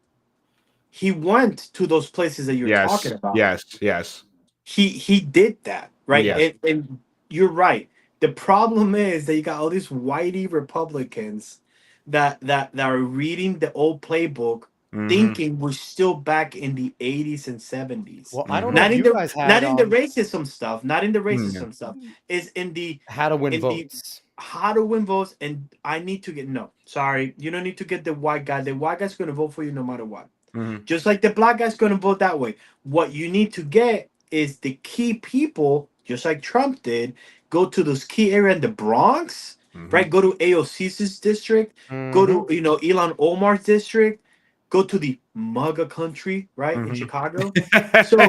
He went to those places that you're talking about. Yes. He did that, right? Yes. And you're right. The problem is that you got all these whitey Republicans that are reading the old playbook, thinking we're still back in the 80s and 70s. Well, I don't know if you guys had... Not in the racism stuff. Not in the racism stuff. Is in the... How to win votes. How to win votes. And I need to get... No, sorry. You don't need to get the white guy. The white guy's going to vote for you no matter what. Just like the black guy's going to vote that way. What you need to get is the key people, just like Trump did, go to those key areas in the Bronx, right? Go to AOC's district, go to Ilhan Omar's district, go to the MAGA country, right, in Chicago. So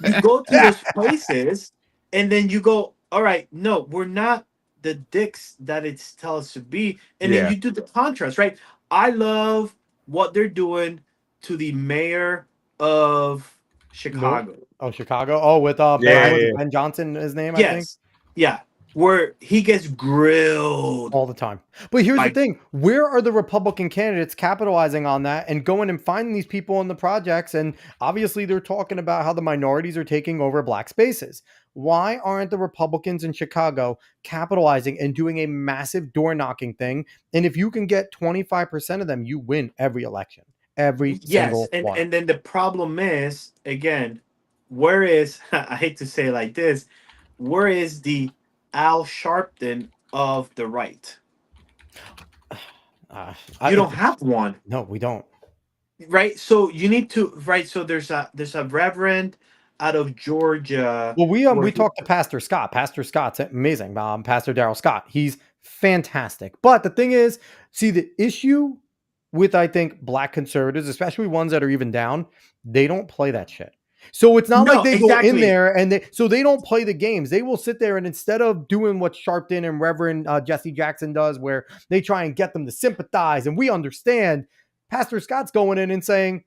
you go to those places, and then you go, all right, no, we're not the dicks that it's tell us to be, and then you do the contrast, right? I love what they're doing to the mayor of Chicago. Oh, Chicago. Oh, with Ben Johnson, his name, I think. Yeah, where he gets grilled all the time. But here's the thing. Where are the Republican candidates capitalizing on that and going and finding these people in the projects? And obviously they're talking about how the minorities are taking over black spaces. Why aren't the Republicans in Chicago capitalizing and doing a massive door knocking thing? And if you can get 25% of them, you win every election. Every single one. And then the problem is, again, where is, I hate to say it like this, where is the Al Sharpton of the right? You don't have one. No, we don't. Right? So you need to, right? So there's a reverend out of Georgia. Well, we talked to Pastor Scott. Pastor Scott's amazing. Pastor Darrell Scott. He's fantastic. But the thing is, see, the issue with, I think, black conservatives, especially ones that are even down, they don't play that shit. So it's not like they go in there and they don't play the games. They will sit there, and instead of doing what Sharpton and Reverend Jesse Jackson does, where they try and get them to sympathize, and we understand, Pastor Scott's going in and saying,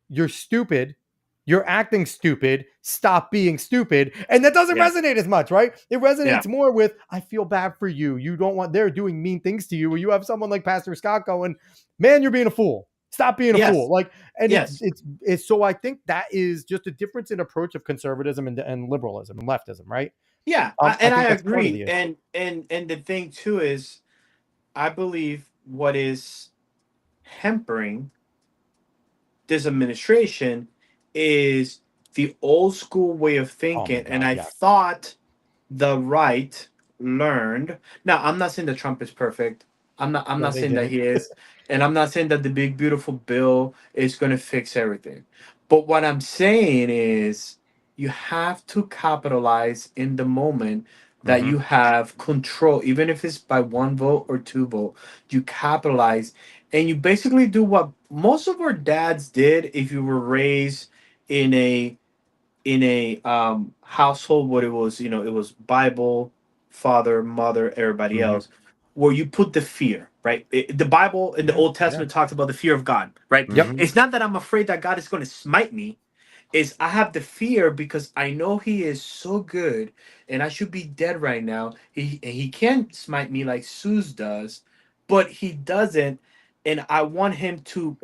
you're stupid. You're acting stupid. Stop being stupid. And that doesn't resonate as much, right? It resonates more with, I feel bad for you. You don't want, they're doing mean things to you. Where you have someone like Pastor Scott going, man, you're being a fool. Stop being a fool. Like, and it's so I think that is just a difference in approach of conservatism and liberalism and leftism, right? Yeah, and I agree. And the thing too is, I believe what is hampering this administration is the old school way of thinking. And I thought the right learned. Now, I'm not saying that Trump is perfect. I'm not saying that he is. And I'm not saying that the big, beautiful bill is going to fix everything. But what I'm saying is you have to capitalize in the moment that you have control, even if it's by 1 vote or 2 vote. You capitalize, and you basically do what most of our dads did if you were raised in a household where it was Bible, father, mother, everybody else, where you put the fear, right? The Bible in the Old Testament talks about the fear of God, right? Yep. It's not that I'm afraid that God is going to smite me. is I have the fear because I know he is so good and I should be dead right now. He can't smite me like Zeus does, but he doesn't. And I want to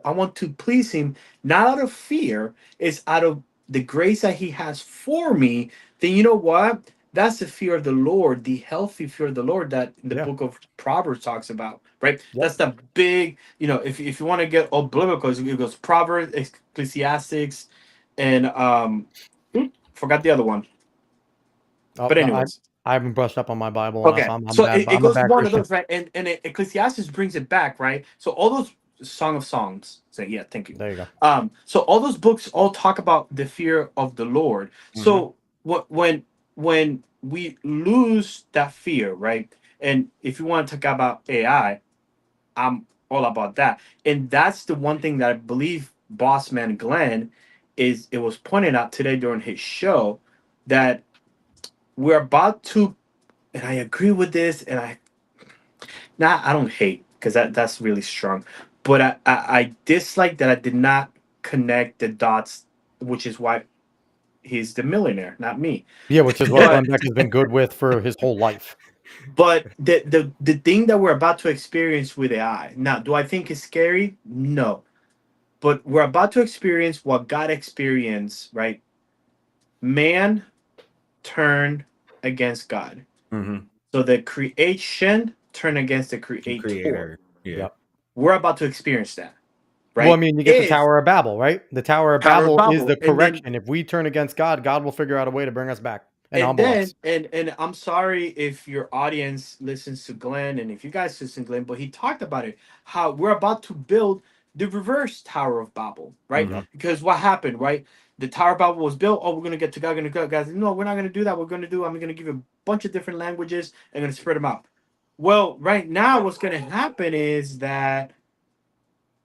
please him, not out of fear, it's out of the grace that he has for me. Then you know what? That's the fear of the Lord, the healthy fear of the Lord that the Yeah. book of Proverbs talks about, right? Yep. That's the big, if you want to get all biblical, it goes Proverbs, Ecclesiastics, and forgot the other one. Oh, But no, anyways, I haven't brushed up on my Bible enough. okay. I'm So bad. it I'm a goes to bad one of Christian. those, right? And Ecclesiastes brings it back, right? So all those Song of Songs. Say, yeah, thank you. There you go. So all those books all talk about the fear of the Lord. So when we lose that fear, right? And if you want to talk about AI, I'm all about that. And that's the one thing that I believe Bossman Glenn it was pointed out today during his show that we're about to, and I agree with this, and I don't hate because that's really strong, but I dislike that I did not connect the dots, which is why he's the millionaire, not me. Yeah, which is what But Glenn Beck has been good with for his whole life. the thing that we're about to experience with AI now, do I think it's scary? No, but we're about to experience what God experienced, right? Man turned against God. Mm-hmm. So the creation turned against the creator. Creator. Yeah. Yep. We're about to experience that, Well, I right? mean, you get the If Tower of Babel, right? The Tower of Tower of Babel is Babel, the correction. If we turn against God, God will figure out a way to bring us back and and humble then us. and I'm sorry if your audience listens to Glenn and if you guys listen to Glenn, but he talked about it, how we're about to build the reverse Tower of Babel, right? Mm-hmm. Because what happened, right? The Tower of Babel was built. Oh, we're gonna get to God, gonna go, guys. No, we're not gonna do that. I'm gonna give you a bunch of different languages and gonna spread them out. Well, right now, what's gonna happen is that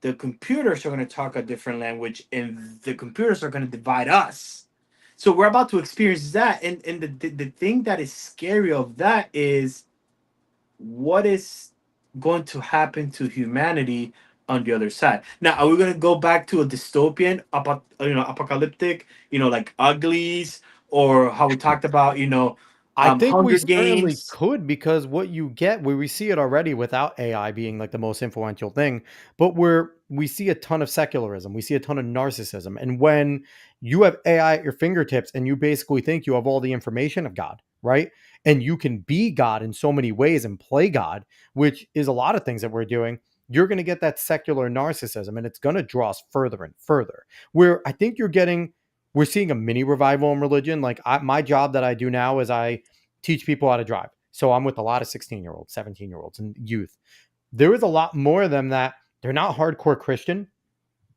the computers are going to talk a different language and the computers are going to divide us. So we're about to experience that, and the thing that is scary of that is what is going to happen to humanity on the other side. Now, are we going to go back to a dystopian, apocalyptic, like Uglies, or how we talked about, I think we Hunger certainly Games? could, because what you get, where we see it already without AI being like the most influential thing, but where we see a ton of secularism, we see a ton of narcissism. And when you have AI at your fingertips and you basically think you have all the information of God, right? And you can be God in so many ways and play God, which is a lot of things that we're doing. You're going to get that secular narcissism and it's going to draw us further and further. Where I think we're seeing a mini revival in religion. Like my job that I do now is I teach people how to drive. So I'm with a lot of 16-year-olds, 17-year-olds, and youth. There is a lot more of them that they're not hardcore Christian,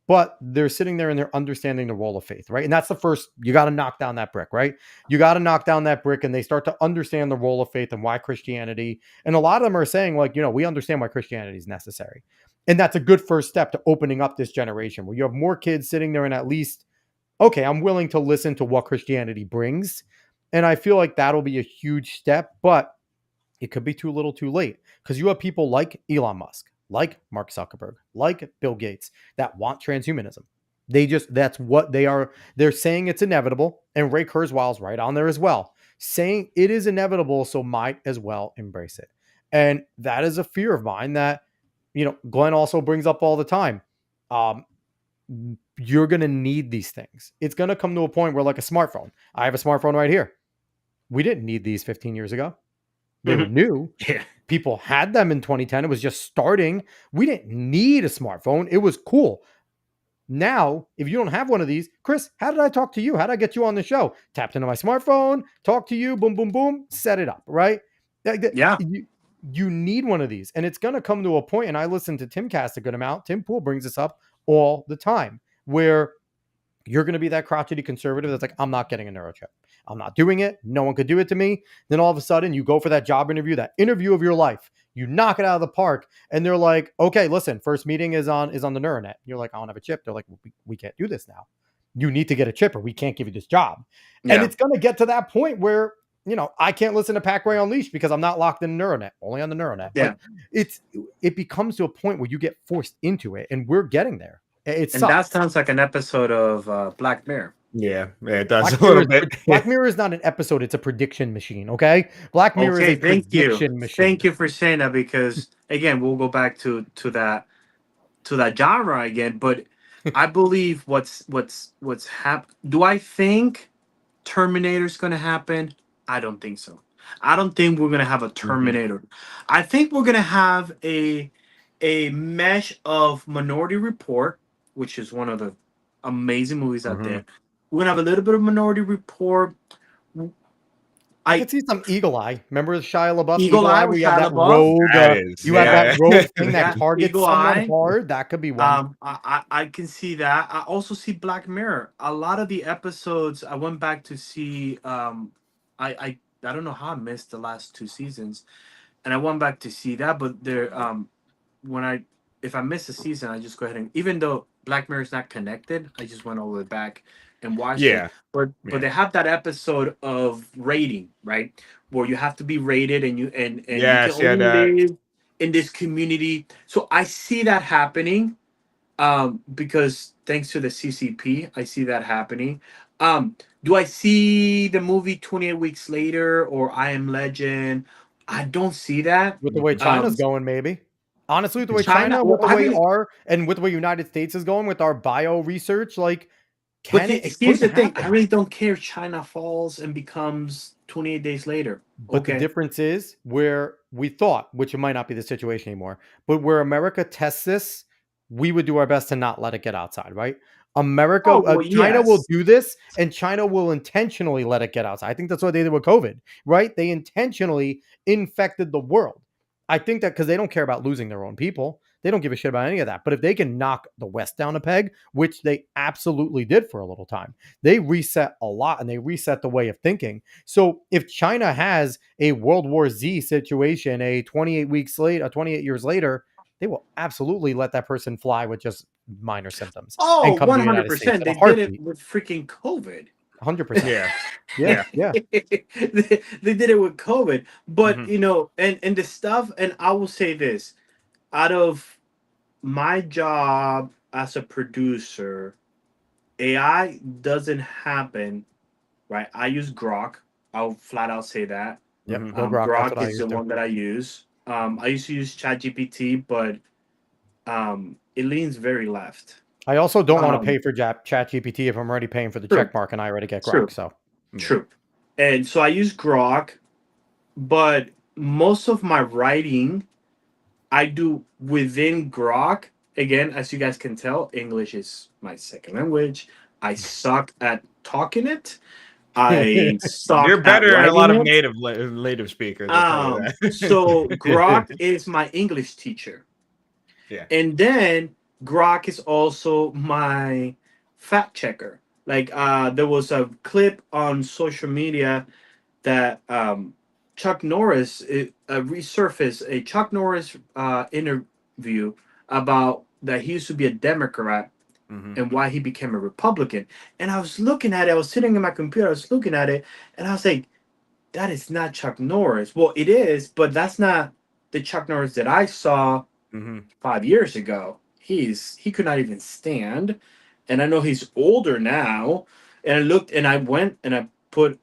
but they're sitting there and they're understanding the role of faith, right? And that's the first, you got to knock down that brick, right? You got to knock down that brick and they start to understand the role of faith and why Christianity. And a lot of them are saying, like, we understand why Christianity is necessary. And that's a good first step to opening up this generation where you have more kids sitting there and at least, okay, I'm willing to listen to what Christianity brings. And I feel like that'll be a huge step, but it could be too little too late, because you have people like Elon Musk, like Mark Zuckerberg, like Bill Gates that want transhumanism. That's what they are. They're saying it's inevitable. And Ray Kurzweil's right on there as well, saying it is inevitable. So might as well embrace it. And that is a fear of mine that, Glenn also brings up all the time. You're going to need these things. It's going to come to a point where, like a smartphone, I have a smartphone right here. We didn't need these 15 years ago. They were new. Yeah. People had them in 2010. It was just starting. We didn't need a smartphone. It was cool. Now, if you don't have one of these, Chris, how did I talk to you? How did I get you on the show? Tapped into my smartphone, talk to you, boom, boom, boom, set it up, right? Yeah. You need one of these. And it's going to come to a point, and I listen to Tim Cast a good amount. Tim Pool brings this up all the time, where you're going to be that crotchety conservative that's like, I'm not getting a neurochip. I'm not doing it. No one could do it to me. Then all of a sudden you go for that job interview, that interview of your life. You knock it out of the park and they're like, okay, listen, first meeting is on the Neuronet. You're like, I don't have a chip. They're like, we can't do this now. You need to get a chip or we can't give you this job. Yeah. And it's going to get to that point where, I can't listen to Packway Unleashed because I'm not locked in Neuronet, only on the Neuronet. Yeah. Like, it becomes to a point where you get forced into it, and we're getting there. And that sounds like an episode of Black Mirror. Yeah, it does Black a Mirror, little bit. Black Mirror is not an episode; it's a prediction machine. Okay, Black Mirror is Okay, a thank you. prediction machine. Thank you for saying that because again, we'll go back to that genre again. But I believe what's hap. Do I think Terminator's going to happen? I don't think so. I don't think we're going to have a Terminator. I think we're going to have a mesh of Minority Report, which is one of the amazing movies out there. We're going to have a little bit of Minority Report. I could see some Eagle Eye. Remember Shia LaBeouf Eagle Eye where with you have Shia that LaBeouf? rogue, That is, you have that rogue thing Yeah, that targets Eagle someone Eye. hard. That could be one. I can see that. I also see Black Mirror. A lot of the episodes I went back to see. I don't know how I missed the last 2 seasons, and I went back to see that. But there, when I if I miss a season, I just go ahead and even though Black Mirror is not connected, I just went all the way back and watched it. Yeah. But Yeah. they have that episode of rating, right, where you have to be rated and you Yes, can yeah, only that. live in this community. So I see that happening because thanks to the CCP, I see that happening. Do I see the movie 28 Weeks Later or I Am Legend? I don't see that. With the way China's going, maybe. Honestly, with the way China, with the way and with the way United States is going with our bio research, like, here's the thing. happen. I really don't care if China falls and becomes 28 days later. But the difference is where we thought, which it might not be the situation anymore, but where America tests this, we would do our best to not let it get outside, right? China will do this, and China will intentionally let it get outside. I think that's what they did with COVID, right? They intentionally infected the world. I think that because they don't care about losing their own people. They don't give a shit about any of that. But if they can knock the West down a peg, which they absolutely did for a little time, they reset a lot and they reset the way of thinking. So if China has a World War Z situation, a 28 years later, they will absolutely let that person fly with just minor symptoms. Oh, and come to the United States 100%. They in a did heartbeat. it with freaking COVID. 100%. Yeah. They did it with COVID. But, and the stuff, and I will say this, out of my job as a producer, AI doesn't happen, right? I use Grok. I'll flat out say that. Yep. Grok is the one that I use. I used to use ChatGPT, but it leans very left. I also don't want to pay for ChatGPT if I'm already paying for the check mark and I already get Grok. So true. And so I use Grok, but most of my writing I do within Grok. Again, as you guys can tell, English is my second language. I suck at talking it. I suck. You're better at than a lot of it. native speakers. I'll tell you that. So Grok is my English teacher. Yeah. And then Grok is also my fact checker. Like there was a clip on social media that Chuck Norris resurfaced a Chuck Norris interview about that he used to be a Democrat and why he became a Republican. And I was looking at it. I was sitting in my computer. I was looking at it, and I was like, "That is not Chuck Norris." Well, it is, but that's not the Chuck Norris that I saw 5 years ago. He could not even stand, and I know he's older now. And I looked, and I went and I put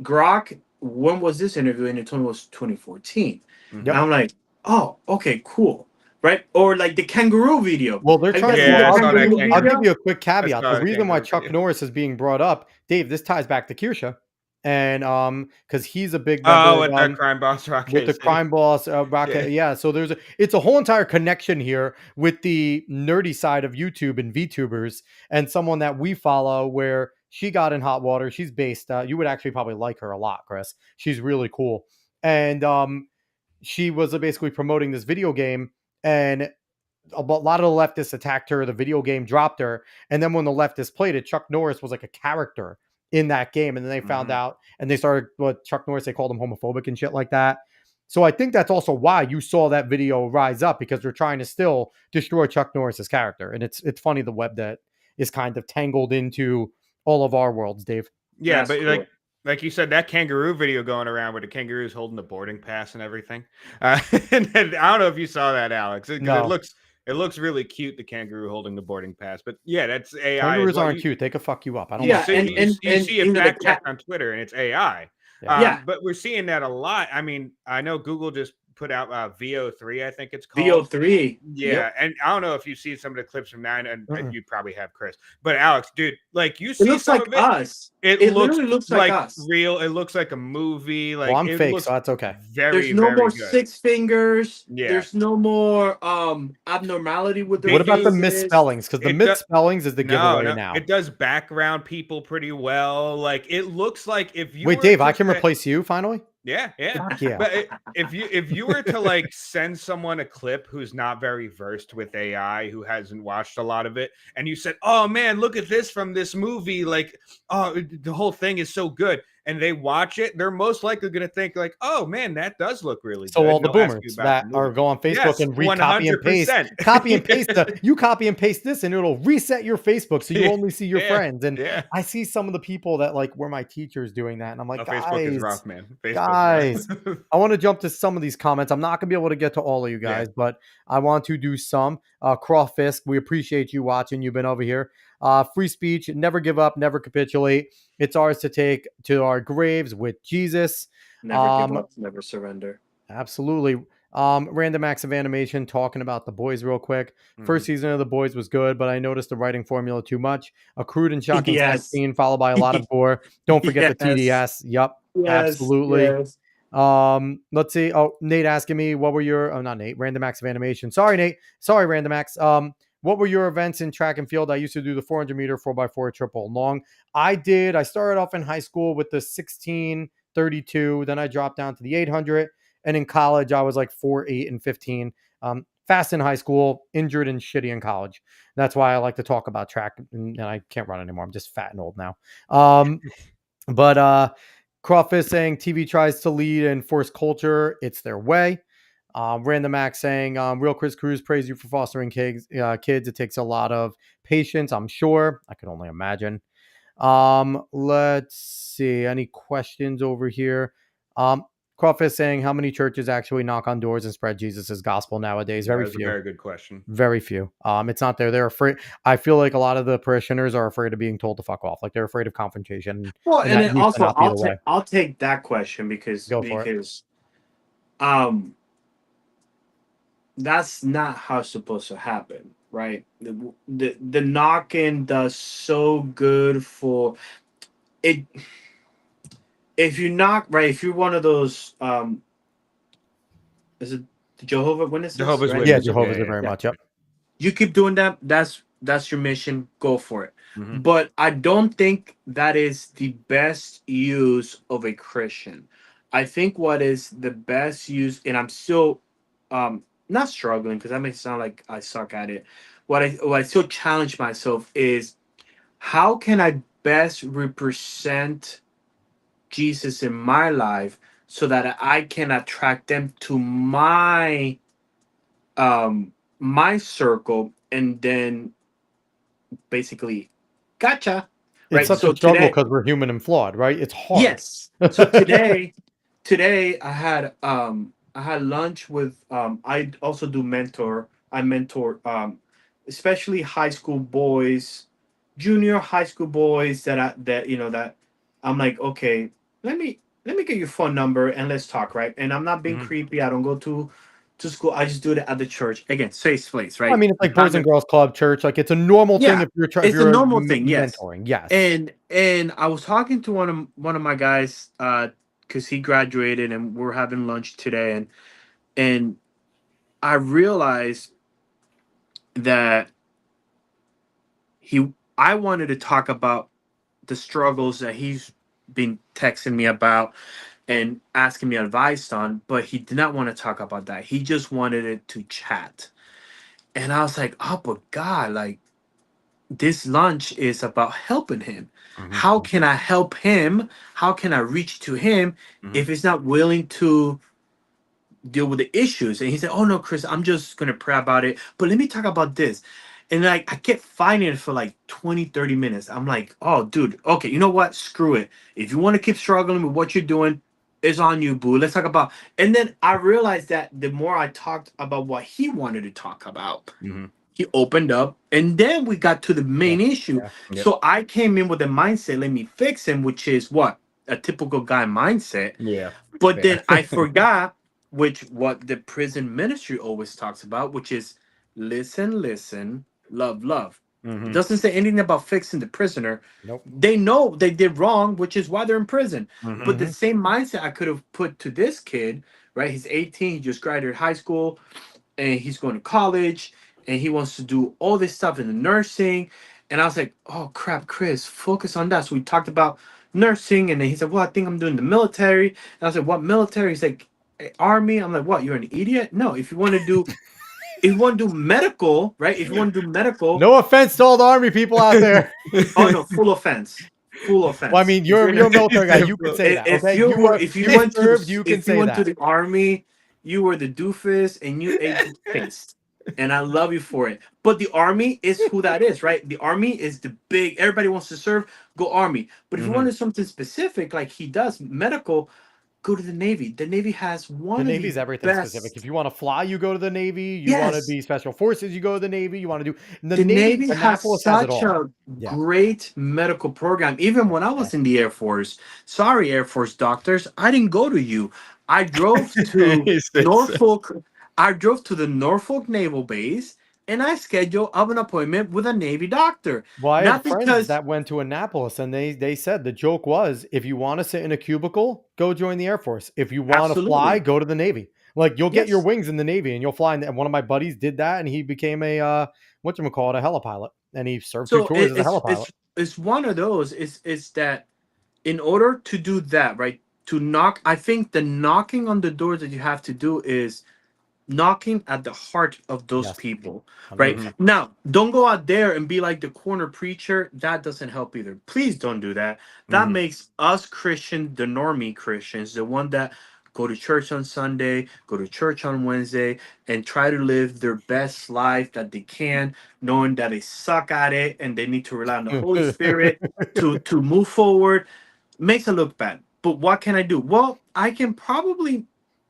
Grok. When was this interview? And it told me it was 2014. And I'm like, oh, okay, cool. Right? Or like the kangaroo video. Well, they're trying to. I'll give you a quick caveat. The reason why Chuck Norris is being brought up, Dave, this ties back to Kirsha. And because he's a big member with the crime boss Rocket. With the crime boss Rocket. Yeah. So it's a whole entire connection here with the nerdy side of YouTube and VTubers and someone that we follow where she got in hot water. She's based. You would actually probably like her a lot, Chris. She's really cool. And she was basically promoting this video game, and a lot of the leftists attacked her. The video game dropped her. And then when the leftists played it, Chuck Norris was like a character in that game. And then they found out and they started Chuck Norris, they called him homophobic and shit like that. So I think that's also why you saw that video rise up, because they're trying to still destroy Chuck Norris's character. And it's funny, the web that is kind of tangled into all of our worlds, Dave. Yeah, that's but cool. Like you said, that kangaroo video going around where the kangaroo's holding the boarding pass and everything. And I don't know if you saw that, Alex. It looks It looks really cute, the kangaroo holding the boarding pass. But yeah, that's AI. Kangaroos aren't cute. They could fuck you up. I don't You like see, kangaroos. you see it you know, the fact checked cat. on Twitter, and it's AI. Yeah. But we're seeing that a lot. I mean, I know Google just put out VO3, I think it's called. VO3. Yeah, Yep. and I don't know if you've seen some of the clips from that, and Mm-mm. you probably have, Chris. But Alex, dude, like you It see looks some like of it, us. it It looks literally looks like us. real. It looks like a movie. Like Well, I'm it fake, looks so that's okay. very, There's no very more good. 6 fingers. Yeah. There's no more abnormality with the What about the faces. misspellings? Because the It do- misspellings is the giveaway now. It does background people pretty well. Like it looks like if you Wait, were Dave, to I can say- replace you finally? Yeah, yeah. Fuck yeah. But if you were to like send someone a clip who's not very versed with AI, who hasn't watched a lot of it, and you said, "Oh man, look at this from this movie," like, "Oh, the whole thing is so good," and they watch it, they're most likely going to think like, "Oh man, that does look really good." So all And the they'll ask you boomers about that the are movie. go on Facebook Yes, and copy and paste, 100%. copy and paste you copy and paste this, and it'll reset your Facebook so you only see your Yeah, friends. And yeah. I see some of the people that like were my teachers doing that, and I'm like, Oh, Facebook is guys, rough, man. Facebook's guys, rough. I want to jump to some of these comments. I'm not gonna be able to get to all of you guys, but I want to do some. Crawfisk, we appreciate you watching. You've been over here. Free speech, never give up, never capitulate. It's ours to take to our graves with Jesus. Never give up, never surrender. Absolutely. Random acts of animation, talking about The Boys real quick. First season of The Boys was good, but I noticed the writing formula too much. A crude and shocking sex Yes. scene followed by a lot of gore. Don't forget the Yes. TDS. Yep, Yes, absolutely. yes. Let's see. Oh, Nate asking me what were your not Nate, random acts of animation. Sorry, Nate. Sorry, random acts. What were your events in track and field? I used to do the 400 meter 4x4 triple long. I started off in high school with the 1632. Then I dropped down to the 800. And in college, I was like 4, 8, and 15. Fast in high school, injured and shitty in college. That's why I like to talk about track, and I can't run anymore. I'm just fat and old now. But Crawfish saying TV tries to lead and force culture. It's their way. Random Act saying, real Kris Cruz praise you for fostering kids. It takes a lot of patience, I'm sure. I can only imagine. Let's see. Any questions over here? Crawfish saying, how many churches actually knock on doors and spread Jesus' gospel nowadays? Very That's few. a very good question. Very few. It's not there. They're afraid. I feel like a lot of the parishioners are afraid of being told to fuck off. Like they're afraid of confrontation. Well, and and that then used to also not be the way. I'll take that question because Go for it. That's not how it's supposed to happen, right? The knock-in does so good for it. If you knock, right, if you're one of those is it the Jehovah's Witnesses? Jehovah's right? Witnesses. Yeah, Jehovah's yeah, are very yeah. much. Yep. You keep doing that, that's your mission. Go for it. Mhm. But I don't think that is the best use of a Christian. I think what is the best use, and I'm still not struggling because that makes it sound like I suck at it. What I still challenge myself is how can I best represent Jesus in my life so that I can attract them to my my circle, and then basically gotcha. It's Right. such So a struggle today, because we're human and flawed, right? It's hard. yes. So today I had lunch with I also do I mentor especially high school boys, junior high school boys that I'm like, okay, let me get your phone number and let's talk, right? And I'm not being Mhm. creepy. I don't go to school. I just do it at the church. Again, safe place, right? I mean, it's like Not Boys and Girls Club, church. Like it's a normal thing Yeah, if you're it's a normal thing, yes. mentoring. Yes. And I was talking to one of my guys because he graduated and we're having lunch today, and I realized that I wanted to talk about the struggles that he's been texting me about and asking me advice on, but he did not want to talk about that. He just wanted it to chat. And I was like, oh, but God, like this lunch is about helping him. Mhm. How can I help him? How can I reach to him if he's not willing to deal with the issues? And he said, oh no, Chris, I'm just gonna pray about it, but let me talk about this. And like I kept fighting it for like 20, 30 minutes. I'm like, oh dude, okay, you know what, screw it. If you want to keep struggling with what you're doing, It's on you, boo. Let's talk about. And then I realized that the more I talked about what he wanted to talk about, Mm-hmm. he opened up, and then we got to the Yeah. main issue. Yeah. Yep. So I came in with a mindset, let me fix him, which is what a typical guy mindset. Yeah. But Fair. then I forgot, which what the prison ministry always talks about, which is listen, listen, love, love. It Mm-hmm. doesn't say anything about fixing the prisoner. Nope. They know they did wrong, which is why they're in prison. Mm-hmm. But the same mindset I could have put to this kid, right? He's 18, he just graduated high school, and he's going to college, and he wants to do all this stuff in the nursing. And I was like, oh crap, Chris, focus on that. So we talked about nursing, and then he said, well, I think I'm doing the military. And I was like, what military? He's like, army. I'm like, what? You're an idiot? No, if you want to do medical, right? If you want to do medical, No offense to all the army people out there. oh no, full offense. Full offense. Well, I mean, If you're in a- a military guy. You can say that. if Okay. you You were are, if you you went to served, the, you can if you say went to that. the army, you were the doofus and you ate the paste. And I love you for it. But the army is who that is, right? The army is the big, everybody wants to serve, go army. But if you Mhm. wanted something specific, like he does, medical, go to the Navy. The Navy has one The of Navy's the everything specific. best. If you want to fly, you go to the Navy. You want to Yes. be special forces, you go to the Navy. You want to do the The Navy. Navy has Annapolis has it such all. a Yeah. great medical program. Even when I Yeah. was in the Air Force, sorry, Air Force doctors, I didn't go to you. I drove to He said so. Norfolk. I drove to the Norfolk Naval Base, and I scheduled up an appointment with a Navy doctor. Well, I Not had friends because that went to Annapolis, and they said the joke was, if you want to sit in a cubicle, go join the Air Force. If you want to fly, absolutely go to the Navy. Like you'll get your yes. wings in the Navy, and you'll fly. And one of my buddies did that, and he became a whatchamacallit, a helipilot, and he served two So tours as a it's helipilot. it's one of those. It's that in order to do that, right? To knock, I think the knocking on the doors that you have to do is knocking at the heart of those Yes, people, right? 100%. Mhm. Now, don't go out there and be like the corner preacher. That doesn't help either. Please don't do that. That Mhm. makes us Christian, the normie Christians, the one that go to church on Sunday, go to church on Wednesday, and try to live their best life that they can, knowing that they suck at it and they need to rely on the Holy Spirit to move forward. Makes it look bad. But what can I do? Well, I can probably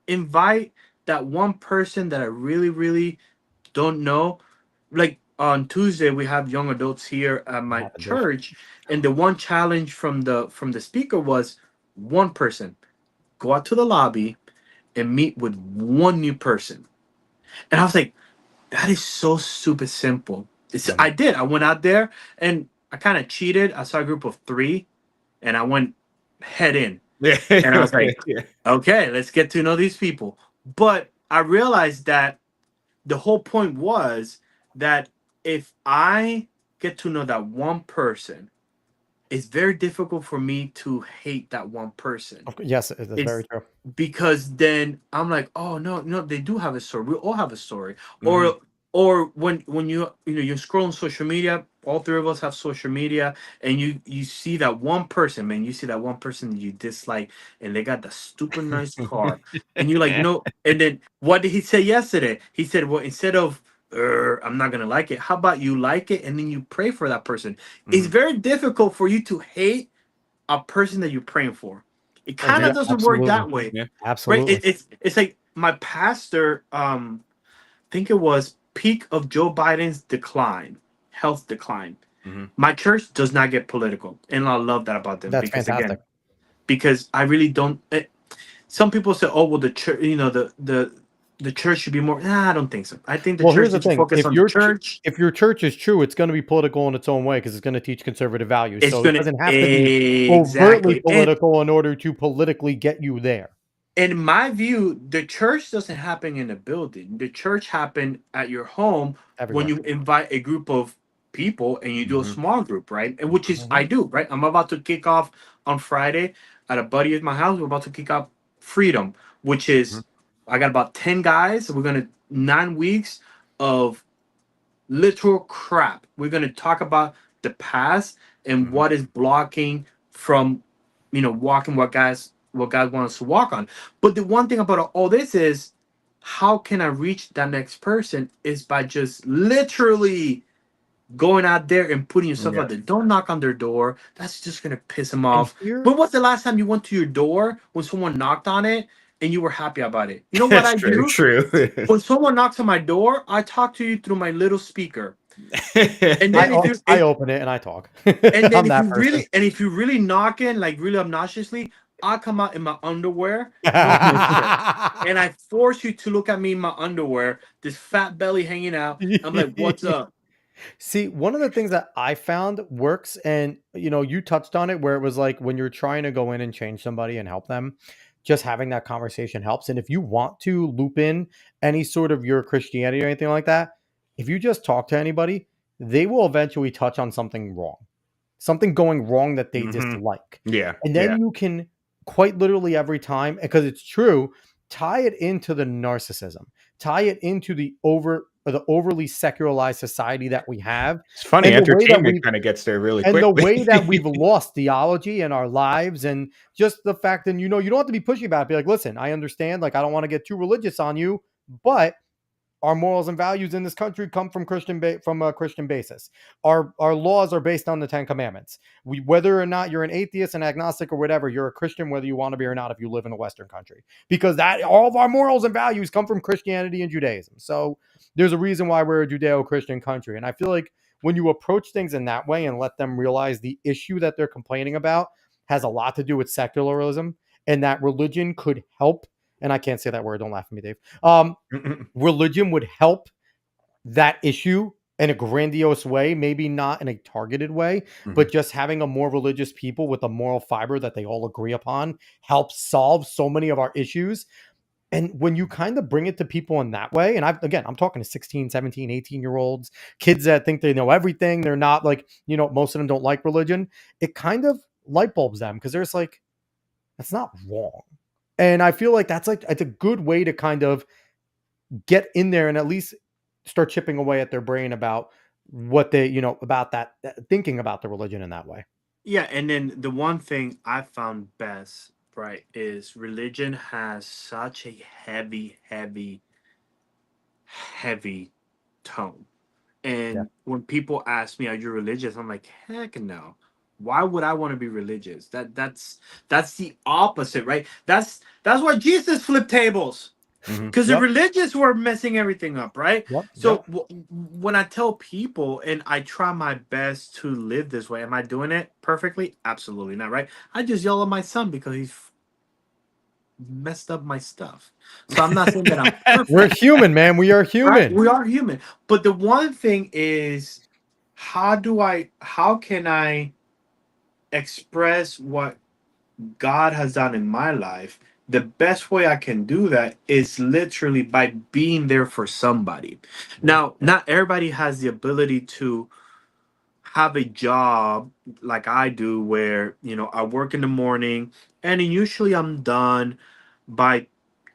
invite that one person that I really, really don't know. Like on Tuesday, we have young adults here at It my happened, Dave. church, and the one challenge from the speaker was one person go out to the lobby and meet with one new person. And I was like, that is so super simple. Mhm. I did. I went out there and I kind of cheated. I saw a group of three, and I went head in. And I was like, Yeah. okay, let's get to know these people. But I realized that the whole point was that if I get to know that one person, it's very difficult for me to hate that one person. Yes, that's very It's true. because then I'm like, oh no, no, they do have a story. We all have a story. Mhm. Or when you scroll on social media, all three of us have social media, and you see that one person, man, you see that one person that you dislike, and they got the stupid nice car, and you're like, and then what did he say yesterday? He said, well, instead of I'm not gonna like it, how about you like it and then you pray for that person? It's Mhm. very difficult for you to hate a person that you're praying for. It Oh, kind yeah, of doesn't work absolutely, that way, Yeah. right? absolutely. It's like my pastor, I think it was peak of Joe Biden's decline, health decline. Mhm. My church does not get political, and I love that about them That's because again, fantastic. because I really don't. Some people say, "Oh, well, the church, the church should be more." Nah, I don't think so. I think the Well, church here's the needs to thing: focus on the church. if your church is true, it's going to be political in its own way because it's going to teach conservative values. It's So it gonna doesn't have to be overtly exactly, and political in order to politically get you there. in my view, the church doesn't happen in a building. The church happen at your home when Everywhere. you invite a group of people and you do a Mhm. small group, right? And which is I Mhm. do, right? I'm about to kick off on Friday at a buddy at my house. We're about to kick off Freedom, which Mhm. is I got about 10 guys. We're gonna 9 weeks of literal crap. We're going to talk about the past and Mhm. what is blocking from, walking what God wants to walk on. But the one thing about all this is, how can I reach that next person is by just literally going out there and putting yourself Yeah. out there. Don't knock on their door. That's just gonna piss them And off. here, When was the last time you went to your door when someone knocked on it and you were happy about it? You know what That's I true. do? True. When someone knocks on my door, I talk to you through my little speaker. And then if you I open it and I talk. and then I'm that person. if you really knocking like really obnoxiously, I come out in my underwear, no bullshit, and I force you to look at me in my underwear, this fat belly hanging out. I'm like, "What's up?" See, one of the things that I found works, and you touched on it, where it was like when you're trying to go in and change somebody and help them, just having that conversation helps. And if you want to loop in any sort of your Christianity or anything like that, if you just talk to anybody, they will eventually touch on something wrong, something going wrong that they Mhm. dislike. Yeah. And then Yeah. you can quite literally every time, because it's true, tie it into the narcissism, tie it into the overly secularized society that we have, It's funny. and the way that Entertainment we've kind of gets there really and the way that quickly. we've lost theology in our lives, and just the fact that you don't have to be pushy about it. Be like, listen, I understand, like I don't want to get too religious on you, but our morals and values in this country come from from a Christian basis. Our laws are based on the Ten Commandments. Whether or not you're an atheist, an agnostic, or whatever, you're a Christian whether you want to be or not. If you live in a Western country, because that all of our morals and values come from Christianity and Judaism. So there's a reason why we're a Judeo-Christian country, and I feel like when you approach things in that way and let them realize the issue that they're complaining about has a lot to do with secularism, and that religion could help. And I can't say that word. Don't laugh at me, Dave. Religion would help that issue in a grandiose way, maybe not in a targeted way, but just having a more religious people with a moral fiber that they all agree upon helps solve so many of our issues. And when you kind of bring it to people in that way, and I'm talking to 16, 17, 18-year olds, kids that think they know everything. They're not like, most of them don't like religion. It kind of light bulbs them because there's like, that's not wrong. And I feel like it's a good way to kind of get in there and at least start chipping away at their brain about what they, about that thinking about the religion in that way. Yeah, and then the one thing I found best, right, is religion has such a heavy tone. Yeah. And when people ask me, "Are you religious?" I'm like, "Heck no. Why would I want to be religious? That's the opposite, right? That's why Jesus flipped tables. Because the Yep. religious were messing everything up, right? Yep. So Yep. when I tell people and I try my best to live this way, am I doing it perfectly? Absolutely not, right? I just yell at my son because he's messed up my stuff. So I'm not saying that I'm We're perfect, human, man. We are right? human. We are human. But the one thing is, how can I express what God has done in my life? The best way I can do that is literally by being there for somebody. Now, not everybody has the ability to have a job like I do, where I work in the morning and then usually I'm done by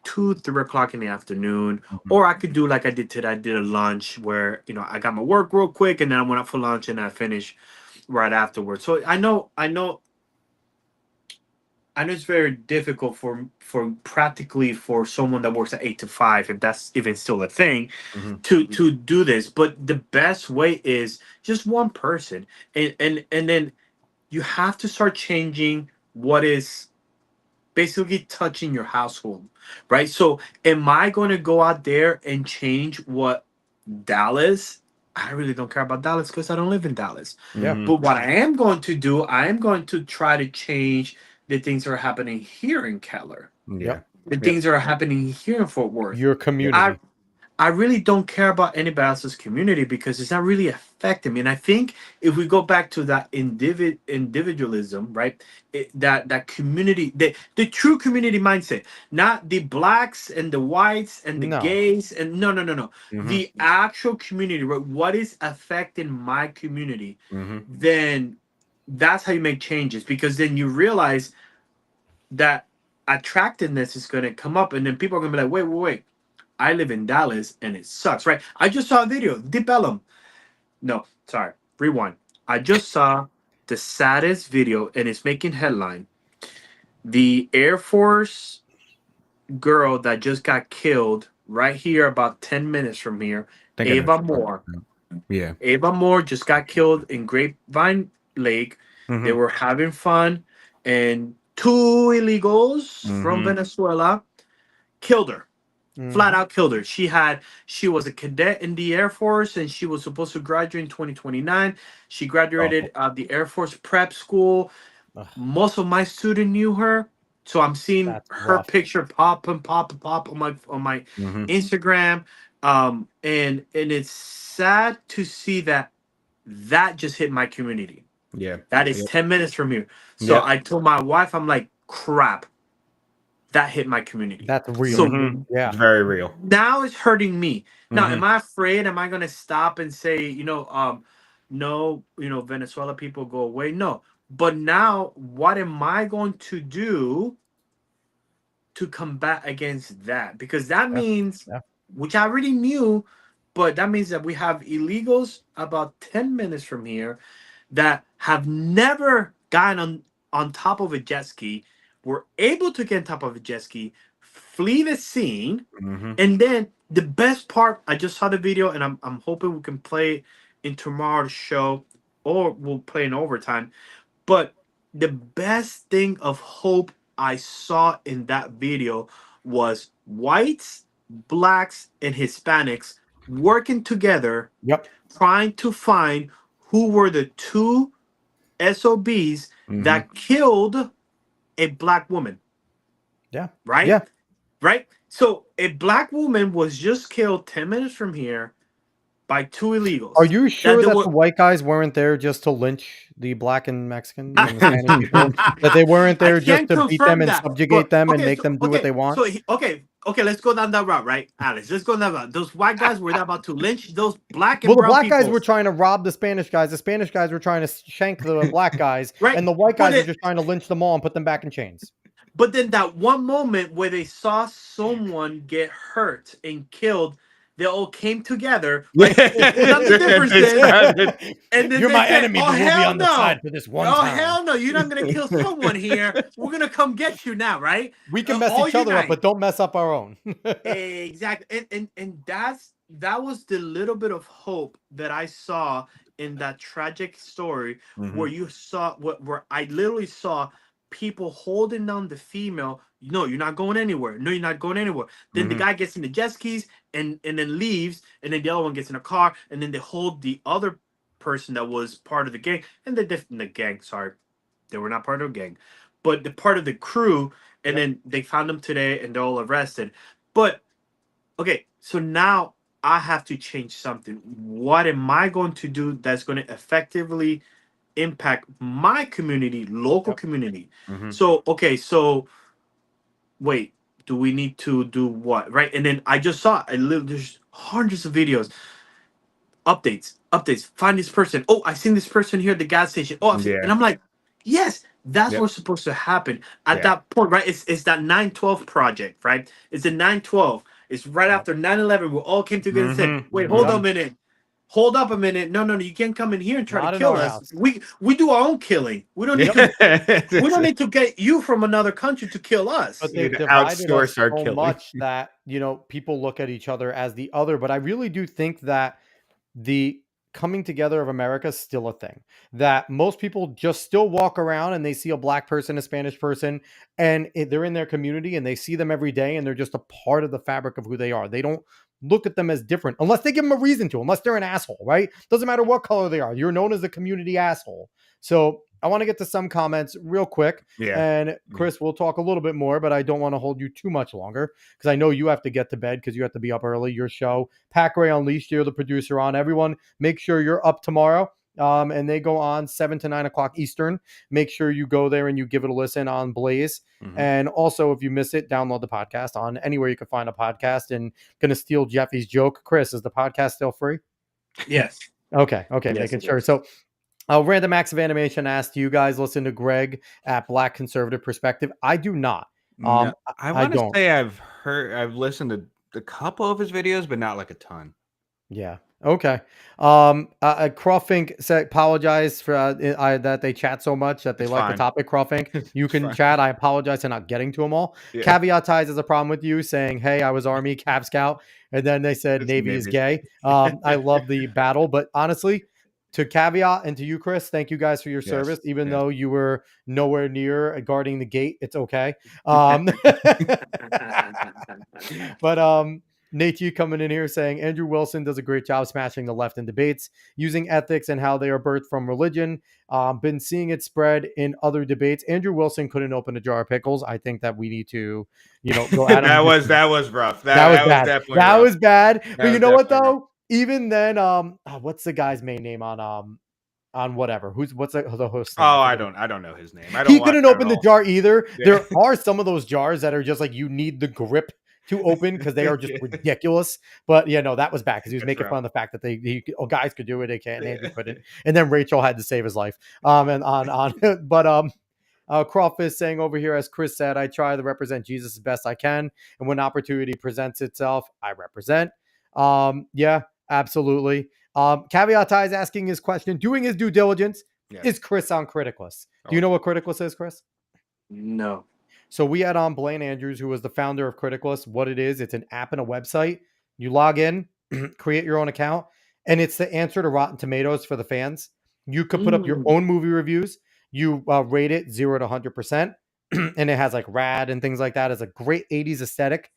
2, 3 o'clock in the afternoon. Or I could do like I did today. I did a lunch where I got my work real quick and then I went out for lunch and I finished right afterwards. So I know it's very difficult for practically for someone that works at 8 to 5, if that's even still a thing, to do this. But the best way is just one person, and then you have to start changing what is basically touching your household, right? So, am I going to go out there and change what Dallas? I really don't care about Dallas because I don't live in Dallas. Yeah. But what I am going to do, I am going to try to change the things that are happening here in Keller, Yeah. Yep. the things that are happening here in Fort Worth. Your I community. I really don't care about anybody else's community because it's not really affecting me. And I think if we go back to that individualism, right? That community, the true community mindset, not the blacks and the whites and the No. gays and no. The actual community, right? What is affecting my community? Then that's how you make changes, because then you realize that attractiveness is going to come up, and then people are going to be like, wait. I live in Dallas and it sucks, right? I just saw a video, Deep Ellum. No, sorry, rewind. I just saw the saddest video and it's making headline. The Air Force girl that just got killed right here, about 10 minutes from here, Think I know Ava what you're talking Moore. about. Yeah. Ava Moore just got killed in Grapevine Lake. They Mhm. were having fun, and two illegals from Mhm. Venezuela killed her. Flat Mhm. out killed her. She was a cadet in the Air Force, and she was supposed to graduate in 2029. She graduated Awful. the Air Force prep school. Ugh, Most of my students knew her, so I'm seeing that's her rough. picture pop and pop and pop on my Mhm. Instagram. And it's sad to see that just hit my community. Yeah. That is Yep. 10 minutes from here. So Yep. I told my wife, I'm like, crap, that hit my community. That's real. So Mhm. Yeah. It's very real. now it's hurting me. Now, am Mhm. I afraid? Am I gonna stop and say, no, Venezuela people go away? No. But now, what am I going to do to combat against that? Because that Yeah. means, Yeah. which I already knew, but that means that we have illegals about 10 minutes from here that have never gotten on top of a jet ski, were able to get on top of a jet ski, flee the scene, Mhm. and then the best part, I just saw the video, and I'm hoping we can play it in tomorrow's show, or we'll play in overtime. But the best thing of hope I saw in that video was whites, blacks, and Hispanics working together, Yep. trying to find who were the two SOBs Mhm. that killed a black woman, Yeah. right? Yeah. Right? So a black woman was just killed 10 minutes from here by two Are illegals. you That sure they that were the white guys weren't there just to lynch the black and Mexicans and the Spanish people? That they weren't I there just can't to beat them confirm and that. subjugate But them and okay, make so them do what okay, they want? so okay, let's go down that route, right, Alex? Let's go down that route. Those white guys were about to lynch those black Well, and the brown black guys were people, trying to rob the Spanish guys. The Spanish guys were trying to shank the black guys, right? and the white But guys were it, just trying to lynch them all and put them back in chains. but then that one moment where they saw someone get hurt and killed, they all came together, Yeah. right? We'll pull down the They differences, sounded. and then You're they my said, enemy, "Oh but we'll be hell on the side no! for this one Oh time. hell no! You're not gonna kill someone here. We're gonna come get you now, right? We can mess All each other up, unite." but don't mess up our own." Exactly. And that was the little bit of hope that I saw in that tragic story, where Mhm. you saw where I literally saw people holding down the female. No, you're not going anywhere. No, you're not going anywhere. Then the Mhm. guy gets in the jet skis and then leaves, and then the other one gets in a car, and then they hold the other person that was part of the gang, and the gang, sorry, they were not part of the gang, but the part of the crew, and Yep. then they found them today and they're all arrested. But okay, so now I have to change something. What am I going to do that's going to effectively impact my community, local Yep. community? Mhm. So, okay, so wait, do we need to do what? Right? And then I just saw there's hundreds of videos, updates. Find this person. Oh, I seen this person here at the gas station. Oh, and Yeah. I'm like, yes, that's Yep. what's supposed to happen at Yeah. that point, right? It's that 9/12 project, right? It's the 9/12. It's right Yep. after 9/11. We all came together and said, Mhm. wait, hold Yep. on a Mhm. minute. Hold up a minute. No, no, no. You can't come in here and try to Not in kill our us. house. We do our own killing. We don't need to. We don't Yeah. need to get you from another country to kill us. But We they've need to divided us outsource our so killing. much that, people look at each other as the other. But I really do think that the coming together of America is still a thing. That most people just still walk around and they see a black person, a Spanish person, and they're in their community and they see them every day and they're just a part of the fabric of who they are. They don't look at them as different unless they give them a reason to, unless they're an asshole, right? Doesn't matter what color they are. You're known as a community asshole. So I want to get to some comments real quick. Yeah. And Yeah. Chris, we'll talk a little bit more, but I don't want to hold you too much longer because I know you have to get to bed because you have to be up early. Your show, Pack Ray Unleashed, you're the producer on. Everyone, make sure you're up tomorrow. And they go on 7 to 9 o'clock Eastern. Make sure you go there and you give it a listen on Blaze. Mhm. And also, if you miss it, download the podcast on anywhere you can find a podcast. And going to steal Jeffy's joke. Chris, is the podcast still free? Yes. Okay, Yes, making it sure. is. So Random Acts of Animation asked, do you guys listen to Greg at Black Conservative Perspective? I do not. No, I I want to don't. say I've listened to a couple of his videos, but not like a ton. Yeah. Okay. Crawfink said apologize for that they chat so much that they It's like the fine. topic. Crawfink, you It's can fine. chat. I apologize for not getting to them all. Yeah. Caveat ties is a problem with you saying, "Hey, I was Army, Cav Scout," and then they said It's Navy is Navy's gay. I love the battle, but honestly, to Caveat and to you, Chris, thank you guys for your service. Yes. Even Yes. though you were nowhere near guarding the gate, it's okay. But Nate, you coming in here saying Andrew Wilson does a great job smashing the left in debates, using ethics and how they are birthed from religion. Been seeing it spread in other debates. Andrew Wilson couldn't open a jar of pickles. I think that we need to, go at him. that was rough. That was That was bad. definitely That rough. was bad. That But you was know what definitely rough. though? Even then, what's the guy's main name on whatever? What's the host? Oh, I don't know his name. I don't He watch couldn't that open at the all. jar either. Yeah. There are some of those jars that are just like you need the grip to open because they are just ridiculous. But yeah, no, that was bad because he was That's making rough. fun of the fact that guys could do it, they can't, Andrew couldn't, and then Rachel had to save his life. And on, but Crawfish saying over here, as Chris said, I try to represent Jesus as best I can, and when opportunity presents itself, I represent. Yeah, absolutely. Caveat is asking his question, doing his due diligence. Yes. Is Chris on Criticless? Do you Oh, know what Criticless is, Chris? No. So we had on Blaine Andrews, who was the founder of Criticless. What it is, it's an app and a website. You log in, create your own account, and it's the answer to Rotten Tomatoes for the fans. You could put up your own movie reviews. You rate it 0 to 100%, and it has like rad and things like that. It's a great 80s aesthetic.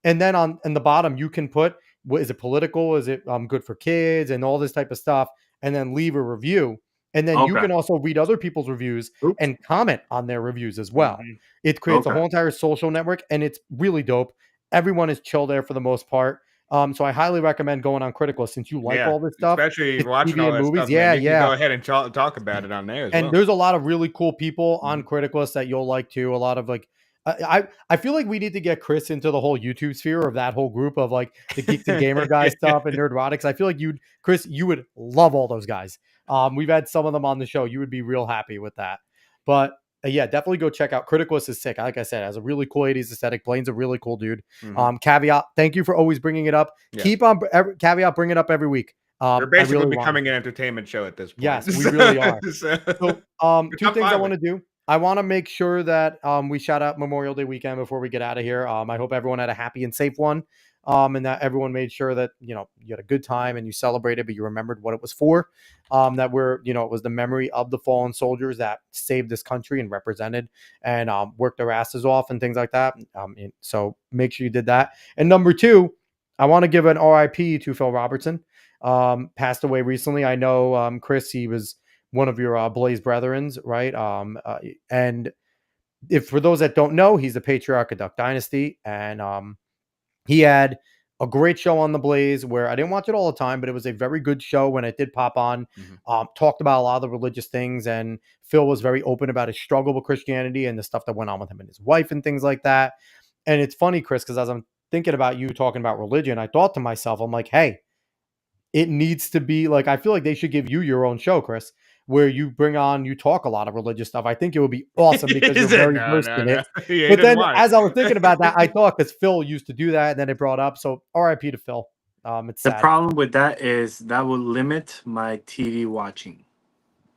And then on the bottom, you can put, is it political? Is it good for kids and all this type of stuff? And then leave a review. And then you Okay. can also read other people's reviews Oops. and comment on their reviews as well. Mhm. It creates a Okay. whole entire social network, and it's really dope. Everyone is chill there for the most part. So I highly recommend going on Critical since you like all this stuff, especially it's watching TV all and that movies. stuff. Yeah, Man. You can yeah. go ahead and talk about it on there as And well. there's a lot of really cool people on Mhm. Criticalist that you'll like too. A lot of like, I feel like we need to get Chris into the whole YouTube sphere of that whole group of like the Geeks and Gamer guy stuff and Nerdrotics. I feel like Chris, you would love all those guys. We've had some of them on the show. You would be real happy with that. But yeah, definitely go check out Criticalist is sick. Like I said, has a really cool 80s aesthetic. Blaine's a really cool dude. Mhm. Caveat, thank you for always bringing it up. Yeah. Keep on Caveat, bring it up every week. We're basically really becoming an entertainment show at this point. Yes, we really are. So, So, two top things I five want to do. I want to make sure that we shout out Memorial Day weekend before we get out of here. I hope everyone had a happy and safe one, and that everyone made sure that you had a good time and you celebrated, but you remembered what it was for. That it was the memory of the fallen soldiers that saved this country and represented and worked their asses off and things like that. So make sure you did that. And number two, I want to give an RIP to Phil Robertson. Passed away recently. I know, Chris, he was one of your Blaze brethrens, right? And if for those that don't know, he's the patriarch of Duck Dynasty, and he had a great show on the Blaze where I didn't watch it all the time, but it was a very good show when it did pop on. Talked about a lot of the religious things, and Phil was very open about his struggle with Christianity and the stuff that went on with him and his wife and things like that. And it's funny, Chris, because as I'm thinking about you talking about religion, I thought to myself, I'm like, hey, it needs to be like, I feel like they should give you your own show, Chris, where you talk a lot of religious stuff. I think it would be awesome because you're very versed in it. Yeah, But then as I was thinking about that, I thought because Phil used to do that and then it brought up. So RIP to Phil. It's The sad. problem with that is that will limit my TV watching.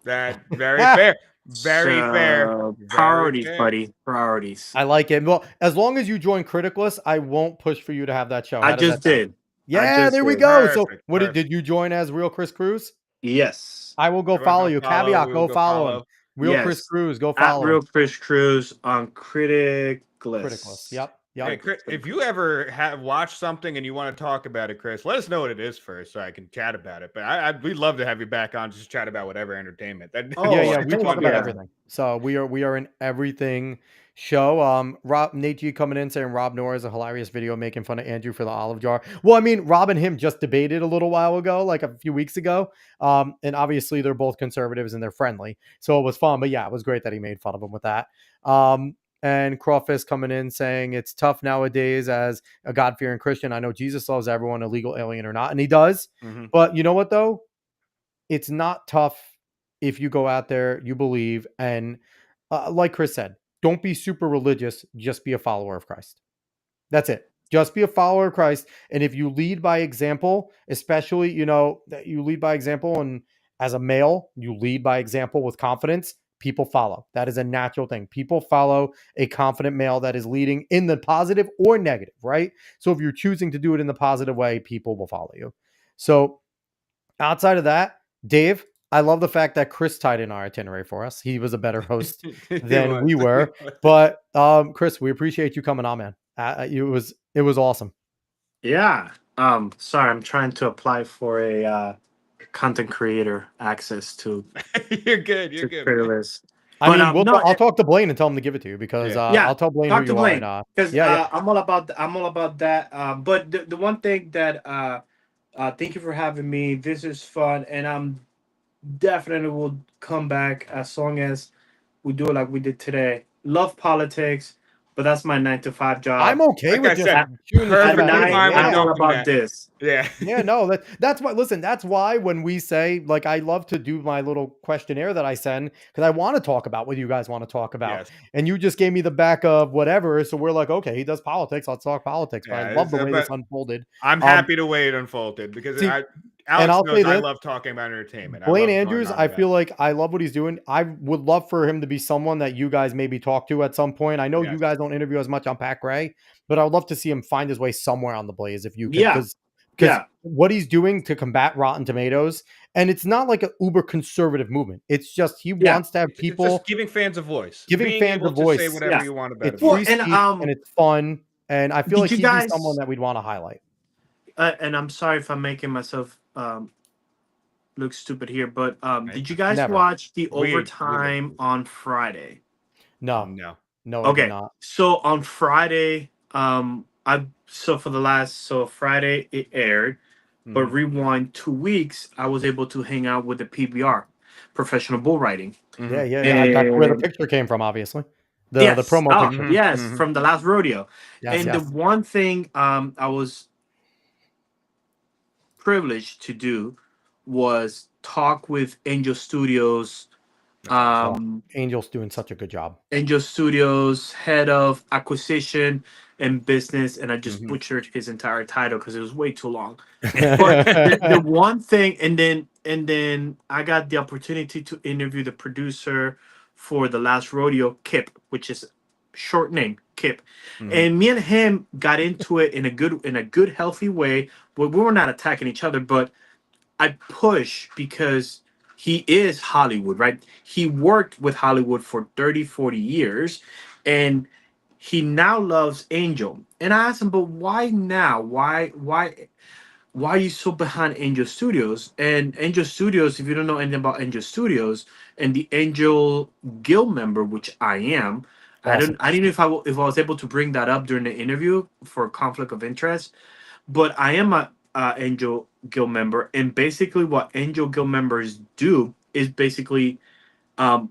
That very fair. Very So, fair. Priorities, Very fair. buddy. Priorities. I like it. Well, as long as you join Criticless, I won't push for you to have that show. How I does just that sound? did. Yeah, just there we did. go. So Perfect, what did perfect. you join as Real Kris Cruz? Yes. I will go Everyone follow go you. follow, Caveat, we go will go follow him. follow. Real Kris Yes. Cruz, go At follow Real him. Kris Cruz on Criticless. Criticless. Yep. Hey, Chris, if you ever have watched something and you want to talk about it, Chris, let us know what it is first so I can chat about it. But we'd love to have you back on, just chat about whatever entertainment. Yeah, we thank talk you. about Yeah. everything. So we are in everything show. Nate G coming in saying Rob Noah is a hilarious video making fun of Andrew for the olive jar. Well, I mean, Rob and him just debated a little while ago, like a few weeks ago. And obviously they're both conservatives and they're friendly. So it was fun. But yeah, it was great that he made fun of him with that. And Crawfish coming in saying it's tough nowadays as a God-fearing Christian. I know Jesus loves everyone, illegal, alien or not, and he does. Mhm. But you know what though? It's not tough if you go out there, you believe, and like Chris said, don't be super religious. Just be a follower of Christ. That's it. Just be a follower of Christ. And if you lead by example, especially, you know, that you lead by example, and as a male, you lead by example with confidence, people follow. That is a natural thing. People follow a confident male that is leading in the positive or negative, right? So if you're choosing to do it in the positive way, people will follow you. So outside of that, Dave, I love the fact that Chris tied in our itinerary for us. He was a better host than we were. But Chris, we appreciate you coming on, man. It was awesome. Yeah. Sorry, I'm trying to apply for a content creator access to You're good. You're good, man. Craigslist. I But mean, no, I'll talk to Blaine and tell him to give it to you because Yeah. yeah, I'll tell Blaine who talk to you are. Blaine And because yeah. I'm all about that. But the one thing that thank you for having me. This is fun, and I'm definitely will come back as long as we do it like we did today. Love politics, but that's my 9 to 5 job. I'm okay Like with I just said, tuning into At that. perfectly night, fine with I'm all dumping about that. this. Yeah. Yeah, no, that's why. Listen, that's why when we say, like, I love to do my little questionnaire that I send because I want to talk about what you guys want to talk about, Yes. and you just gave me the back of whatever. So we're like, okay, he does politics. Let's talk politics. But I Yeah, love the way this but unfolded. I'm happy the way it unfolded because See, and Alex I'll knows say I this. love talking about entertainment. I Blaine love going Andrews, on I about feel it. like I love what he's doing. I would love for him to be someone that you guys maybe talk to at some point. I know you Yes. guys don't interview as much on Pat Gray, but I would love to see him find his way somewhere on the Blaze if you could, Yeah, because yeah. what he's doing to combat Rotten Tomatoes, and it's not like an uber conservative movement. It's just he Yeah. wants to have It's people just giving fans a voice, giving being fans a able to say voice. whatever Yeah. you want about It's it. Well, free and speech and it's fun, and I feel did like you he'd be someone guys? that we'd want to highlight. And I'm sorry if I'm making myself look stupid here, but did you guys Never. watch the We love overtime it. on Friday? No, No. no, I did Okay, not. so on Friday, I so for the last so Friday it aired, but Mhm. rewind 2 weeks, I was able to hang out with the PBR, professional bull riding. Yeah, Mhm. yeah. That's where the And picture came from, obviously. The yes, promo oh picture. Mhm. yes, Mhm. from the last rodeo. Yes, And the yes. one thing I was privileged to do was talk with Angel Studios, That's awesome. Angel's doing such a good job. Angel Studios head of acquisition and business, and I just Mhm. butchered his entire title because it was way too long. But the one thing, and then I got the opportunity to interview the producer for the last rodeo, Kip, which is short name, Kip. Mhm. And me and him got into it in a good healthy way. But we were not attacking each other, but I push because he is Hollywood, right? He worked with Hollywood for 30, 40 years, and he now loves Angel. And I asked him, but why now? Why are you so behind Angel Studios? And Angel Studios, if you don't know anything about Angel Studios and the Angel Guild member, which I am, Awesome. I didn't know if I was able to bring that up during the interview for conflict of interest, but I am a Angel Guild member, and basically what Angel Guild members do is basically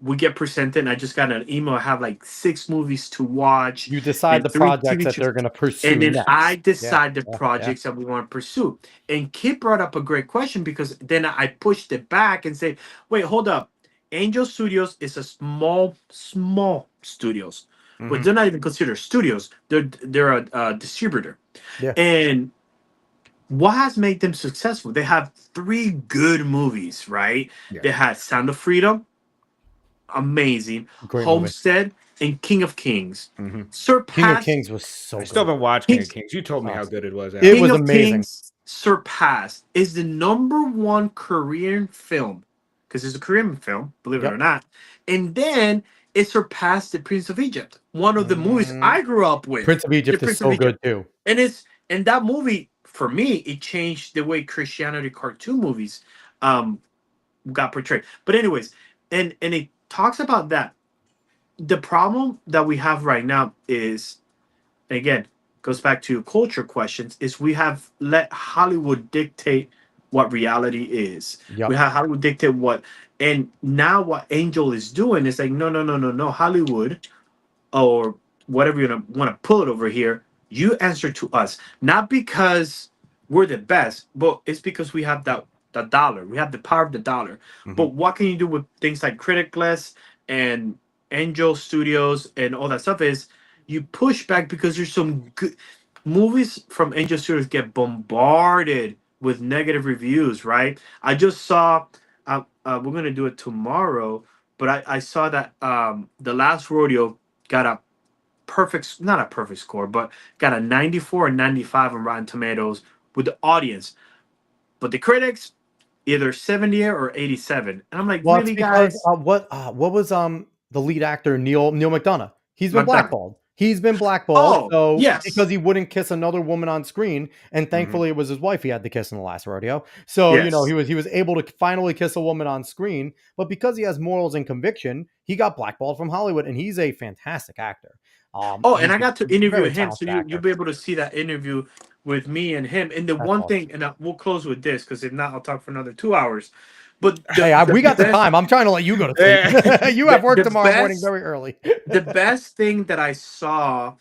we get presented. And I just got an email. I have like 6 movies to watch You decide and the three projects TV that shows, they're going to pursue and then I next. Yeah, decide the yeah, projects that we want to pursue. And Kip brought up a great question because then I pushed it back and said, "Wait, hold up. Angel Studios is a small studios, but Mhm. they're not even considered studios. They're a distributor, yeah. and." What has made them successful? They have 3 good movies, right? Yeah. They had Sound of Freedom, amazing, Great movie. Homestead, and King of Kings. Mhm. King of Surpassed Kings was so I still good. haven't watched King of Kings, Kings. You told me how Awesome. good it was. It Alex. King was of amazing. Kings surpassed is the #1 Korean film because it's a Korean film, believe it Yep. or not. And then it surpassed The Prince of Egypt, one of the movies Mm, I grew up with. Prince of The Egypt is Prince of so good Egypt. too. And that movie for me it changed the way Christianity cartoon movies um got portrayed. But anyways, and it talks about that. The problem that we have right now is, again, goes back to culture questions, is we have let Hollywood dictate what reality is. We Yep. have Hollywood dictate what, and now what Angel is doing is like, no, no, no, no, no, Hollywood or whatever you want to pull it over here, you answer to us. Not because we're the best, but it's because we have the dollar. We have the power of the dollar. Mhm. But what can you do with things like Criticless and Angel Studios and all that stuff is you push back because there's some good movies from Angel Studios get bombarded with negative reviews, right? I just saw. We're gonna do it tomorrow, but I saw that the last rodeo got a perfect, not a perfect score, but got a 94 and 95 on Rotten Tomatoes with the audience, but the critics either 70 or 87, and I'm like, Well, it's really, because guys? what was the lead actor Neil McDonough? He's been McDonough. blackballed. He's been blackballed, Oh so because yes, he wouldn't kiss another woman on screen, and Mhm. thankfully it was his wife he had to kiss in the last rodeo. So yes. he was able to finally kiss a woman on screen, but because he has morals and conviction, he got blackballed from Hollywood, and he's a fantastic actor. Oh, and He's I got to a interview very him, so talented you'll actor. be able to see that interview with me and him. And the That's one awesome. thing, and we'll close with this because if not, I'll talk for another 2 hours. But Hey, we got the best, time. I'm trying to let you go to Yeah. sleep. You have work the tomorrow morning best, very early. the best thing that I saw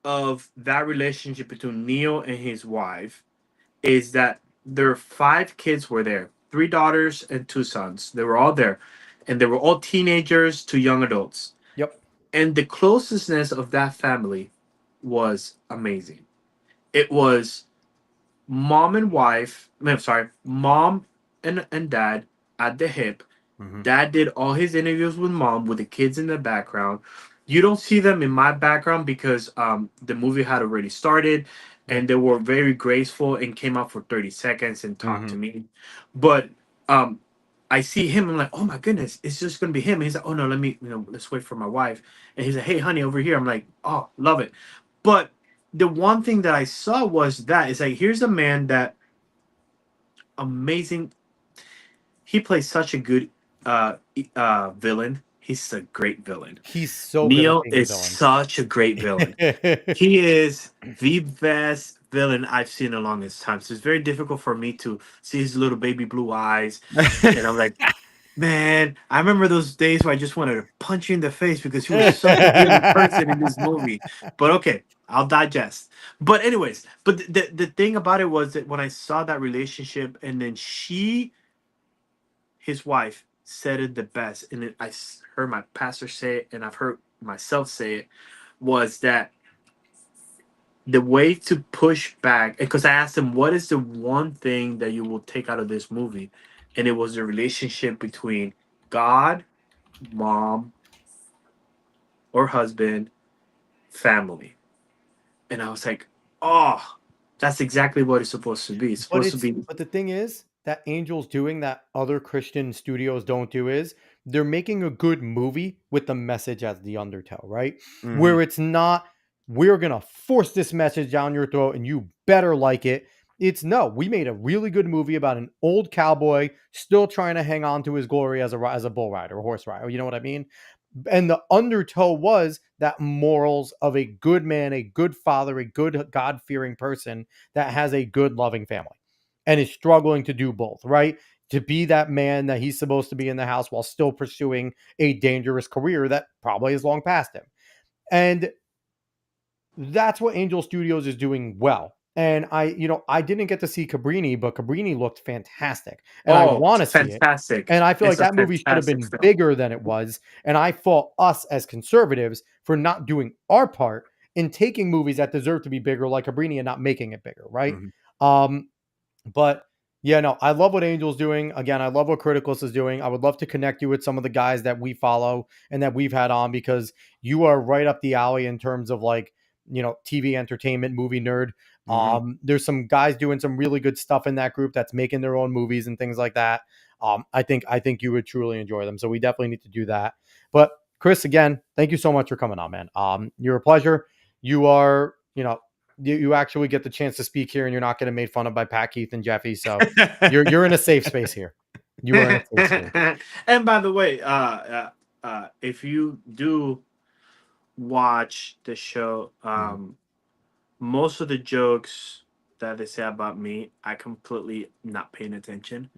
of that relationship between Neil and his wife is that their 5 kids were there, 3 daughters and 2 sons. They were all there, and they were all teenagers to young adults. Yep. And the closeness of that family was amazing. It was mom and wife. I'm sorry, mom and dad at the hip. Mhm. Dad did all his interviews with mom with the kids in the background. You don't see them in my background because the movie had already started, Yep. and they were very graceful and came out for 30 seconds and talked to Mhm. me. But um, I see him. I'm like, oh my goodness, it's just gonna be him. And he's like, oh no, let me, let's wait for my wife. And he's like, hey honey, over here. I'm like, oh, love it. But the one thing that I saw was that it's like here's a man that amazing. He plays such a good villain. He's a great villain. He's so good at Neil being a is villain. such a great villain. He is the best villain I've seen in the longest time. So it's very difficult for me to see his little baby blue eyes, and I'm like, man, I remember those days where I just wanted to punch you in the face because he was such a good person in this movie. But okay, I'll digest. But anyways, but the thing about it was that when I saw that relationship, and then his wife, said it the best, and heard my pastor say it, and I've heard myself say it, was that the way to push back, because I asked him, what is the one thing that you will take out of this movie? And it was the relationship between God, mom, or husband, family. And I was like, oh, that's exactly what it's supposed to be. It's supposed to be. But the thing is that Angel's doing that other Christian studios don't do is they're making a good movie with the message as the undertow, right? Mhm. Where it's not we're gonna force this message down your throat and you better like it. It's no, we made a really good movie about an old cowboy still trying to hang on to his glory as a bull rider, a horse rider. You know what I mean? And the undertow was that morals of a good man, a good father, a good God fearing person that has a good loving family and is struggling to do both, right? To be that man that he's supposed to be in the house while still pursuing a dangerous career that probably is long past him. And that's what Angel Studios is doing well. And I didn't get to see Cabrini, but Cabrini looked fantastic. And I Oh, want it's to see it. fantastic. And I feel like It's a that movie should have fantastic been film. bigger than it was. And I fault us as conservatives for not doing our part in taking movies that deserve to be bigger, like Cabrini, and not making it bigger, right? Mhm. But yeah, no, I love what Angel's doing. Again, I love what Criticalist is doing. I would love to connect you with some of the guys that we follow and that we've had on because you are right up the alley in terms of like, TV entertainment, movie nerd. Mhm. There's some guys doing some really good stuff in that group that's making their own movies and things like that. I think you would truly enjoy them. So we definitely need to do that. But Kris, again, thank you so much for coming on, man. You're a pleasure. You are, you actually get the chance to speak here and you're not getting made fun of by Pat, Keith, and Jeffy. So you're in a safe space here. You are in a safe space. And by the way, if you do watch the show, Mhm. most of the jokes that they say about me, I completely not paying attention.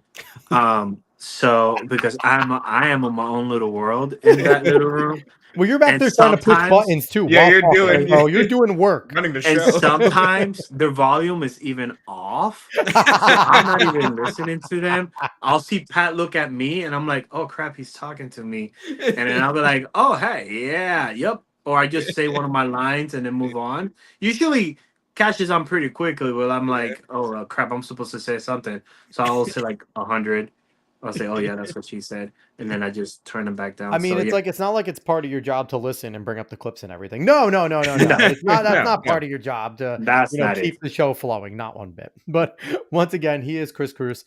So because I am in my own little world in that little room, Well, you're back and there trying to push sometimes buttons too Yeah, while you're talking, doing and bro. You're doing work. running the and show. sometimes the volume is even off. So I'm not even listening to them. I'll see Pat look at me and I'm like, oh crap, he's talking to me. And then I'll be like, oh hey, yeah, yep. Or I just say one of my lines and then move on. Usually catches on pretty quickly. Well, I'm like, oh crap, I'm supposed to say something, so I'll say like 100. I'll say, oh yeah, that's what she said, and then I just turn them back I down. mean, So it's yeah, like it's not like it's part of your job to listen and bring up the clips and everything. No, no, no, no, no, no. It's not. That's No, not no. part of your job to, that's not it. keep the show flowing. Not one bit. But once again, he is Kris Cruz.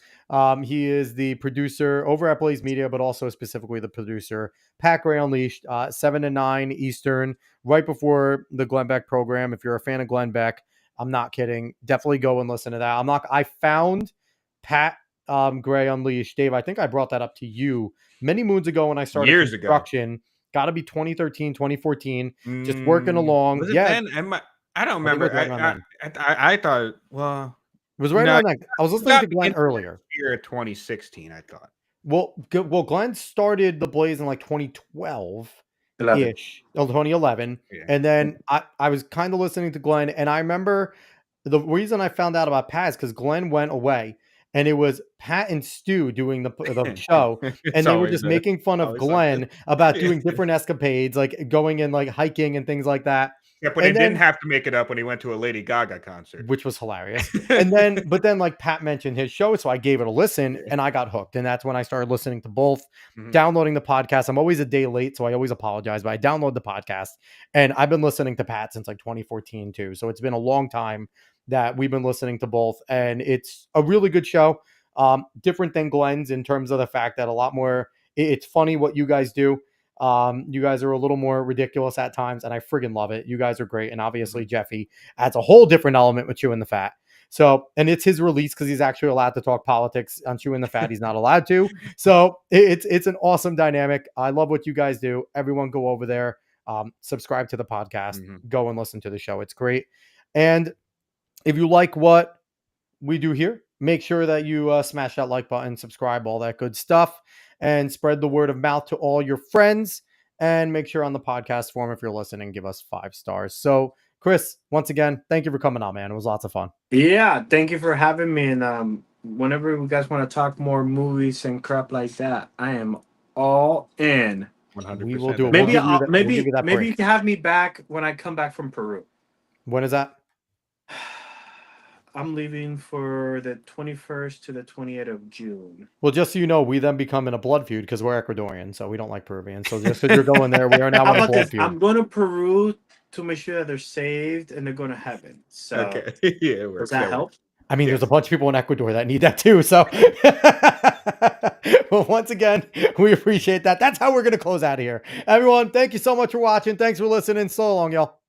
He is the producer over at BlazeMedia, but also specifically the producer. Pat Gray Unleashed, 7 to 9 Eastern, right before the Glenn Beck program. If you're a fan of Glenn Beck, I'm not kidding. Definitely go and listen to that. I'm not. I found Pat Gray Unleashed, Dave. I think I brought that up to you many moons ago when I started Years ago. construction. Got to be 2013, 2014. Just working along. Was it Yeah, then? I don't I think it was remember. right around then. I thought, well, It was right no, around that. I was you listening got to me Glenn into earlier. the year of 2016, I thought. Well, Glenn started the Blaze in like 2012 11. ish, 2011, Yeah. and then I was kind of listening to Glenn, and I remember the reason I found out about Pat is because Glenn went away, and it was Pat and Stu doing the show, It's and they were always just making fun of always something. Glenn about Yeah. doing different escapades, like going and like hiking and things like that. Yeah, but he And didn't then have to make it up when he went to a Lady Gaga concert. which was hilarious. And then, but then, like Pat mentioned his show, so I gave it a listen, Yeah. and I got hooked. And that's when I started listening to both, Mhm. downloading the podcast. I'm always a day late, so I always apologize, but I download the podcast, and I've been listening to Pat since like 2014 too. So it's been a long time that we've been listening to both, and it's a really good show. Different than Glenn's in terms of the fact that a lot more. It's funny what you guys do. You guys are a little more ridiculous at times, and I friggin' love it. You guys are great, and obviously Jeffy adds a whole different element with Chewing the Fat. So, and it's his release because he's actually allowed to talk politics on Chewing the Fat. He's not allowed to. So it's an awesome dynamic. I love what you guys do. Everyone go over there, subscribe to the podcast, go and listen to the show. It's great. And if you like what we do here, make sure that you smash that like button, subscribe, all that good stuff, and spread the word of mouth to all your friends. And make sure on the podcast form, if you're listening, give us 5 stars. So, Kris, once again, thank you for coming on, man. It was lots of fun. Yeah, thank you for having me. And whenever you guys want to talk more movies and crap like that, I am all in. 100%. We will do it. Maybe We'll give maybe you that maybe break. you can have me back when I come back from Peru. When is that? I'm leaving for the 21st to the 28th of June. Well, just so you know, we then become in a blood feud because we're Ecuadorian, so we don't like Peruvians. So just because you're going there, we are now How in a about blood this? feud. I'm going to Peru to make sure that they're saved and they're going to heaven. So Okay. Yeah, it does works. that help? I mean, there's a bunch of people in Ecuador that need that too. So, well, once again, we appreciate that. That's how we're going to close out of here. Everyone, thank you so much for watching. Thanks for listening. So long, y'all.